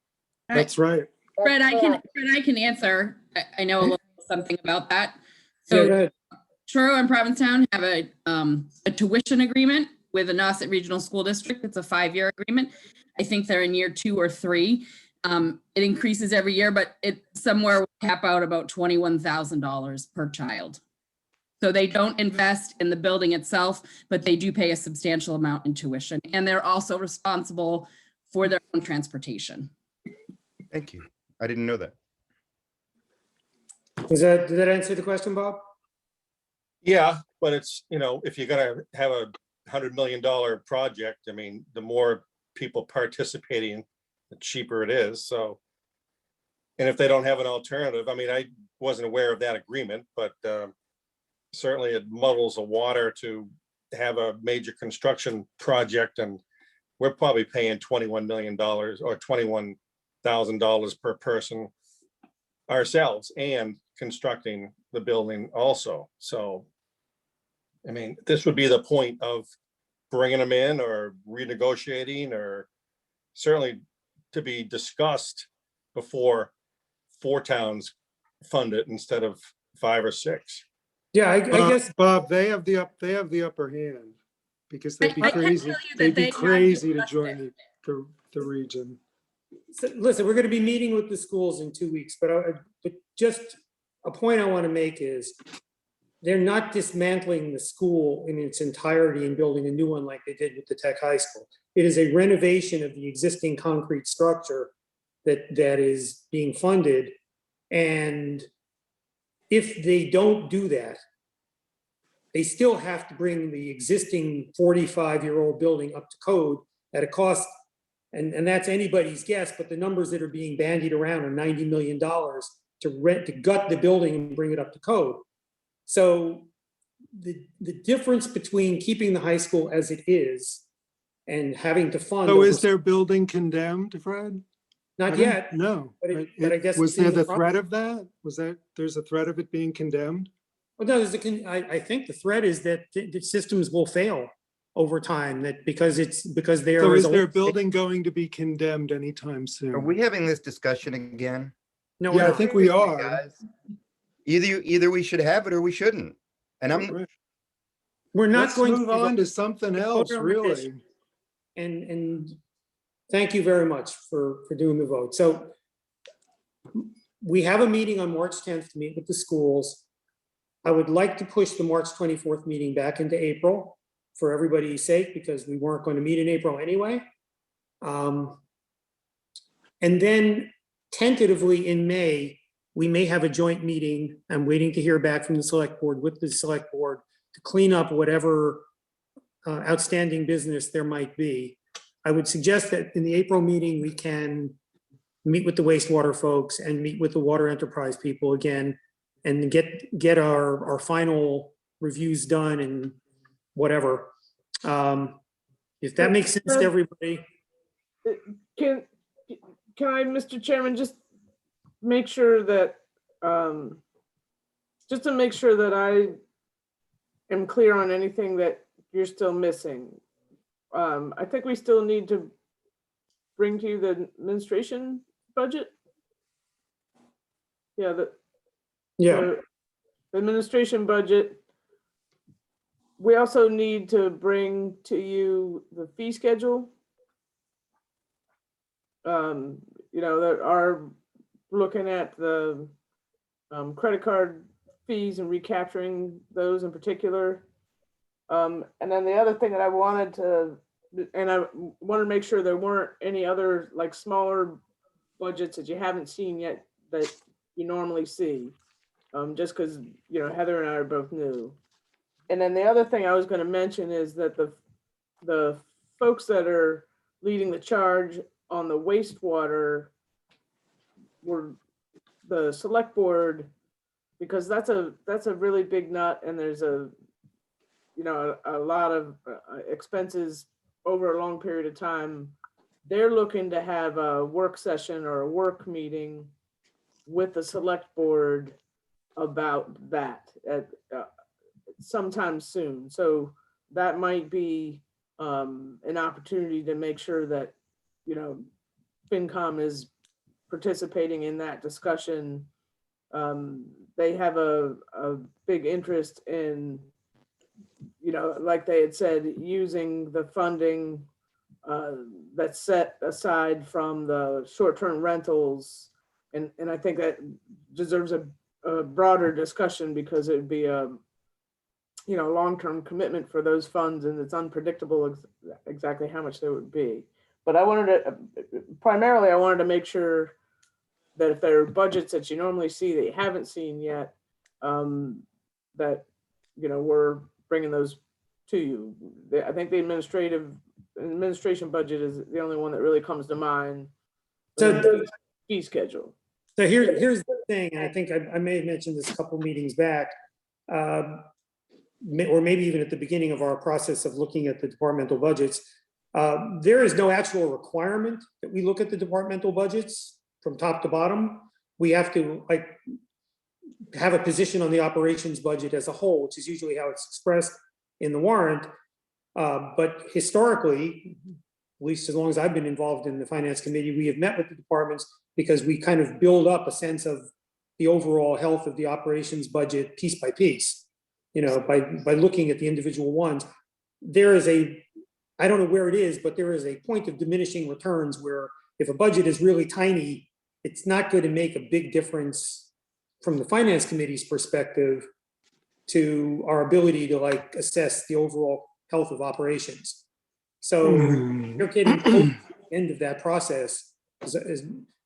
That's right. Fred, That's correct. I can answer. I know a little something about that. yeah, go So ahead. Truro and Provincetown have a tuition agreement with the Nauset Regional School District. It's a 5-year agreement. I think they're in year 2 or 3. It increases every year, but it somewhere will cap out about $21,000 per child. So they don't invest in the building itself, but they do pay a substantial amount in tuition. And they're also responsible for their own transportation. thank you. I didn't know that. Did that answer the question, Bob? Yeah, but it's, if you're gonna have a $100 million project, I mean, the more people participating, the cheaper it is, so. And if they don't have an alternative, I mean, I wasn't aware of that agreement, but certainly it muddles the water to have a major construction project, and we're probably paying $21 million or $21,000 per person ourselves and constructing the building also. So, I mean, this would be the point of bringing them in or renegotiating, or certainly to be discussed before 4 towns fund it instead of 5 or 6. Yeah, I guess, Bob, they have the upper hand because they'd be I can crazy. tell you that They'd be they have crazy to discussed join the region. so listen, we're going to be meeting with the schools in 2 weeks, but just a point I want to make is they're not dismantling the school in its entirety and building a new one like they did with the Tech High School. It is a renovation of the existing concrete structure that is being funded. And if they don't do that, they still have to bring the existing 45-year-old building up to code at a cost, and that's anybody's guess, but the numbers that are being bandied around are $90 million to gut the building and bring it up to code. So the difference between keeping the high school as it is and having to fund. So is their building condemned, Fred? Not yet. No. But I guess Was it's in there the the threat of that? There's a threat of it being condemned? Well, no, I think the threat is that the systems will fail over time, that because there So is. is their building going to be condemned anytime soon? Are we having this discussion again? No, Yeah, I we're think we Seriously, are. guys. Either we should have it or we shouldn't. And not Let's going move on to something else, really. And thank you very much for doing the vote. So we have a meeting on March 10th to meet with the schools. I would like to push the March 24th meeting back into April for everybody's sake, because we weren't going to meet in April anyway. And then tentatively in May, we may have a joint meeting. I'm waiting to hear back from the select board with the select board to clean up whatever outstanding business there might be. I would suggest that in the April meeting, we can meet with the wastewater folks and meet with the water enterprise people again and get our final reviews done and whatever. If that makes sense to everybody. Can I, Mr. Chairman, just make sure that, just to make sure that I am clear on anything that you're still missing. I think we still need to bring to you the administration budget. Yeah, the administration budget. We also need to bring to you the fee schedule. You know, that are looking at the credit card fees and recapturing those in particular. And then the other thing that I wanted to make sure there weren't any other like smaller budgets that you haven't seen yet that you normally see, just because, you know, Heather and I are both new. And then the other thing I was going to mention is that the folks that are leading the charge on the wastewater were the select board, because that's a really big nut, and there's a lot of expenses over a long period of time. They're looking to have a work session or a work meeting with the select board about that at sometime soon. So that might be an opportunity to make sure that, you know, FinCom is participating in that discussion. They have a big interest in, you know, like they had said, using the funding that's set aside from the short-term rentals. And I think that deserves a broader discussion, because it would be a, you know, long-term commitment for those funds, and it's unpredictable exactly how much there would be. But I primarily wanted to make sure that if there are budgets that you normally see that you haven't seen yet, that, you know, we're bringing those to you. I think the administration budget is the only one that really comes to mind. So fee schedule. So here's the thing, and I think I may have mentioned this a couple meetings back, or maybe even at the beginning of our process of looking at the departmental budgets. There is no actual requirement that we look at the departmental budgets from top to bottom. We have to like have a position on the operations budget as a whole, which is usually how it's expressed in the warrant. But historically, at least as long as I've been involved in the finance committee, we have met with the departments because we kind of build up a sense of the overall health of the operations budget piece by piece, you know, by looking at the individual ones. There is I don't know where it is, but there is a point of diminishing returns where if a budget is really tiny, it's not going to make a big difference from the finance committee's perspective to our ability to like assess the overall health of operations. So you're getting close to the end of that process.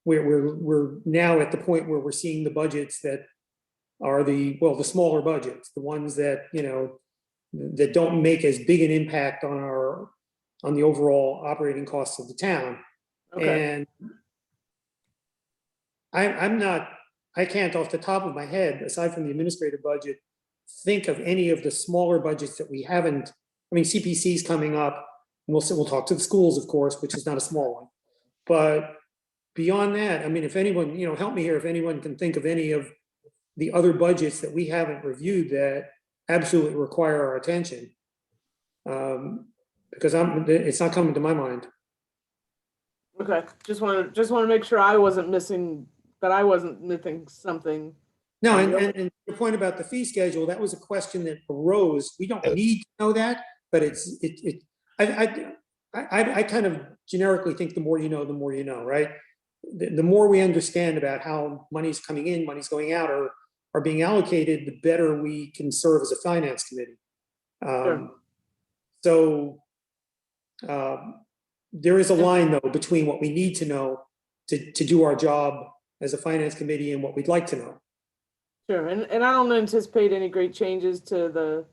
We're now at the point where we're seeing the budgets that are the smaller budgets, the ones that, you know, that don't make as big an impact on the overall operating costs of the town. Okay. And I can't off the top of my head, aside from the administrative budget, think of any of the smaller budgets that we haven't. I mean, CPC's coming up, and we'll talk to the schools, of course, which is not a small one. But beyond that, I mean, if anyone, you know, help me here, if anyone can think of any of the other budgets that we haven't reviewed that absolutely require our attention. Because it's not coming to my mind. Okay, just want to make sure I wasn't missing something. No, and your point about the fee schedule, that was a question that arose. We don't need to know that, but I kind of generically think the more you know, right? The more we understand about how money's coming in, money's going out, or are being allocated, the better we can serve as a finance committee. Sure. So there is a line though between what we need to know to do our job as a finance committee and what we'd like to know. Sure, and I don't anticipate any great changes to the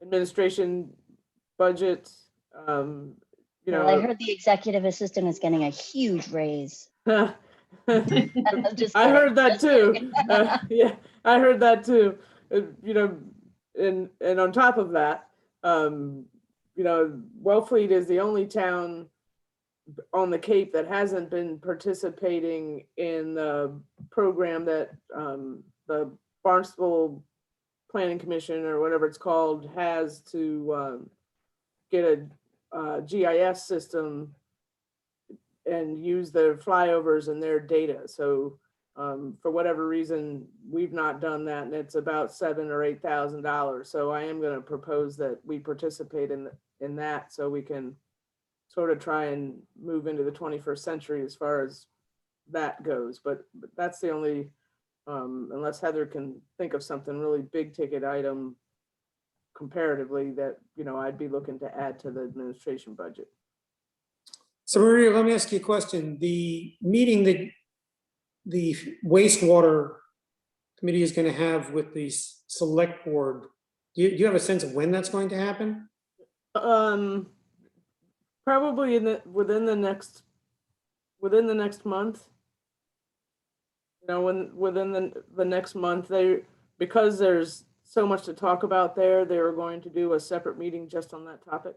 administration budget. You know, Well, I heard the executive assistant is getting a huge raise. I heard that too. Yeah, I heard that too. You know, and on top of that, you know, Wellfleet is the only town on the Cape that hasn't been participating in the program that the Barnstable Planning Commission or whatever it's called has to get a GIS system and use their flyovers and their data. So for whatever reason, we've not done that, and it's about $7,000 or $8,000. So I am going to propose that we participate in that, so we can sort of try and move into the 21st century as far as that goes. But that's the only, unless Heather can think of something really big ticket item comparatively that, you know, I'd be looking to add to the administration budget. So Maria, let me ask you a question. The meeting that the wastewater committee is going to have with the select board, do you have a sense of when that's going to happen? Probably within the next month. You know, within the next month, because there's so much to talk about there, they were going to do a separate meeting just on that topic.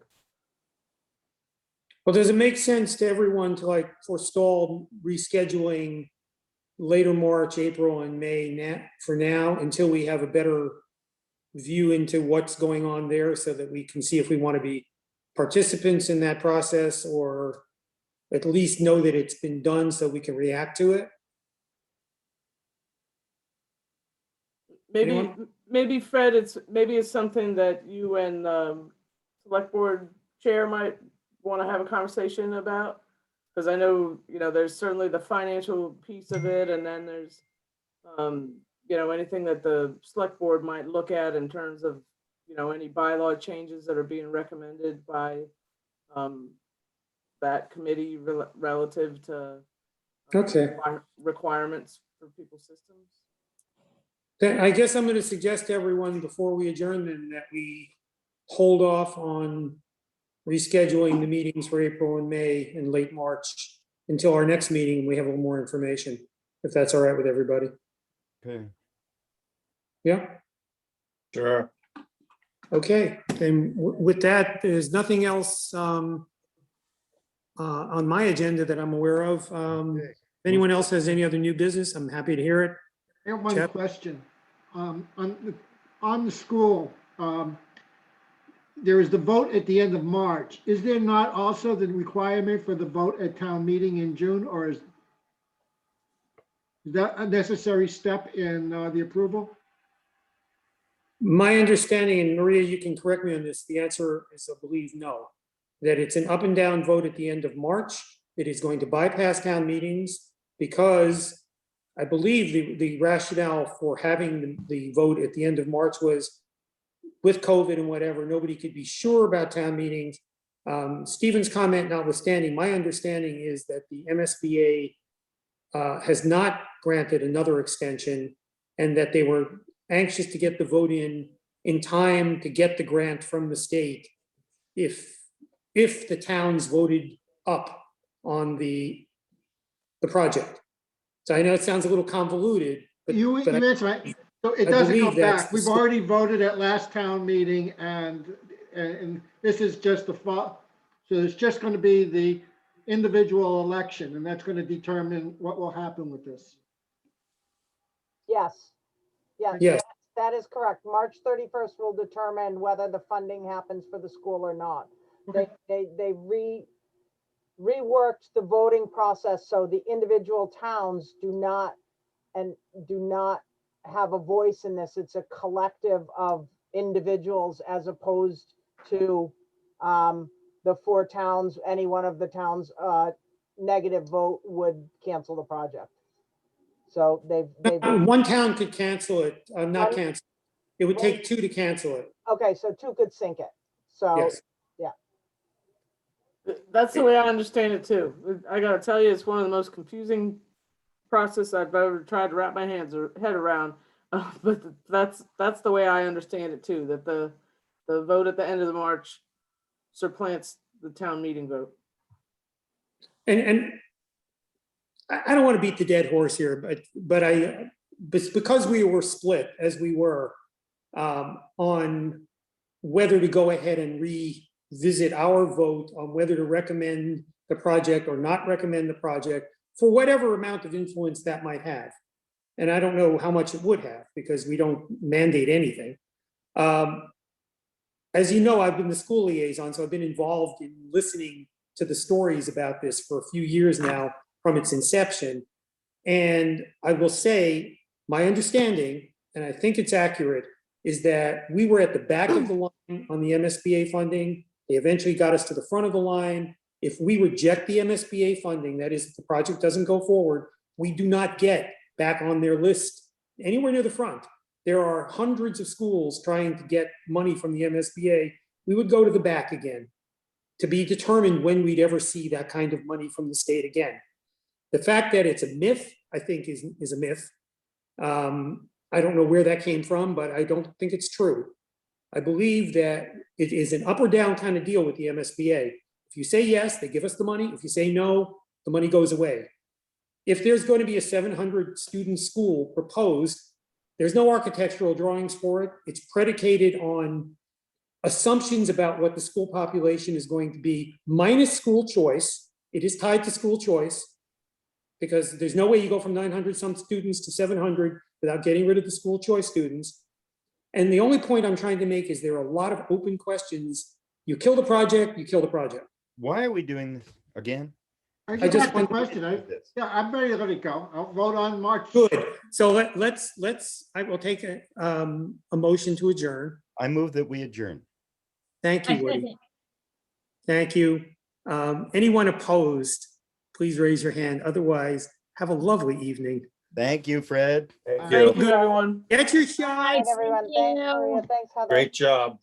Well, does it make sense to everyone to like forestall rescheduling later March, April, and May for now until we have a better view into what's going on there, so that we can see if we want to be participants in that process, or at least know that it's been done so we can react to it? Maybe Fred, it's something that you and select board chair might want to have a conversation about, because I know, you know, there's certainly the financial piece of it, and then there's you know, anything that the select board might look at in terms of, you know, any bylaw changes that are being recommended by that committee relative to requirements for people's systems. Then I guess I'm going to suggest to everyone before we adjourn then that we hold off on rescheduling the meetings for April and May and late March until our next meeting. We have a little more information, if that's all right with everybody. Okay. Yeah. Sure. Okay. Then with that, there's nothing else on my agenda that I'm aware of. If anyone else has any other new business, I'm happy to hear it. I have one question. On the school, there is the vote at the end of March. Is there not also the requirement for the vote at town meeting in June, or is that a necessary step in the approval? My understanding, and Maria, you can correct me on this, the answer is, I believe, no. That it's an up and down vote at the end of March. It is going to bypass town meetings because I believe the rationale for having the vote at the end of March was with COVID and whatever, nobody could be sure about town meetings. Stephen's comment notwithstanding, my understanding is that the MSBA has not granted another extension, and that they were anxious to get the vote in time to get the grant from the state if the towns voted up on the project. So I know it sounds a little convoluted, but You answer right. So it doesn't go back. We've already voted at last town meeting, and this is just the fall. So it's just going to be the individual election, and that's going to determine what will happen with this. Yes. Yes. That is correct. March 31st will determine whether the funding happens for the school or not. Okay. They reworked the voting process so the individual towns do not have a voice in this. It's a collective of individuals as opposed to the 4 towns. Any one of the towns negative vote would cancel the project. So they've one town could cancel it, not cancel. It would take 2 to cancel it. Okay, so 2 could sink it. So Yes. yeah. That's the way I understand it too. I gotta tell you, it's one of the most confusing process I've ever tried to wrap my head around. But that's the way I understand it too, that the vote at the end of the March supplants the town meeting vote. And I don't want to beat the dead horse here, but because we were split as we were, on whether to go ahead and revisit our vote on whether to recommend the project or not recommend the project for whatever amount of influence that might have. And I don't know how much it would have because we don't mandate anything. As you know, I've been the school liaison, so I've been involved in listening to the stories about this for a few years now from its inception. And I will say, my understanding, and I think it's accurate, is that we were at the back of the line on the MSBA funding. They eventually got us to the front of the line. If we reject the MSBA funding, that is, if the project doesn't go forward, we do not get back on their list anywhere near the front. There are hundreds of schools trying to get money from the MSBA. We would go to the back again to be determined when we'd ever see that kind of money from the state again. The fact that it's a myth, I think, is a myth. I don't know where that came from, but I don't think it's true. I believe that it is an up or down kind of deal with the MSBA. If you say yes, they give us the money. If you say no, the money goes away. If there's going to be a 700 student school proposed, there's no architectural drawings for it. It's predicated on assumptions about what the school population is going to be, minus school choice. It is tied to school choice because there's no way you go from 900 some students to 700 without getting rid of the school choice students. And the only point I'm trying to make is there are a lot of open questions. You kill the project, you kill the project. Why are we doing this again? I just just asked the want- question. Yeah, I'm ready to let it go. I'll vote on March. Good. So I will take a motion to adjourn. I move that we adjourn. Thank I you, Woody. second. Thank you. Anyone opposed, please raise your hand. Otherwise, have a lovely evening. Thank you, Fred. Thank Thank you. you, everyone. Get your Good shot. night, everyone. Thanks, Maria. Thanks, Heather. Great job.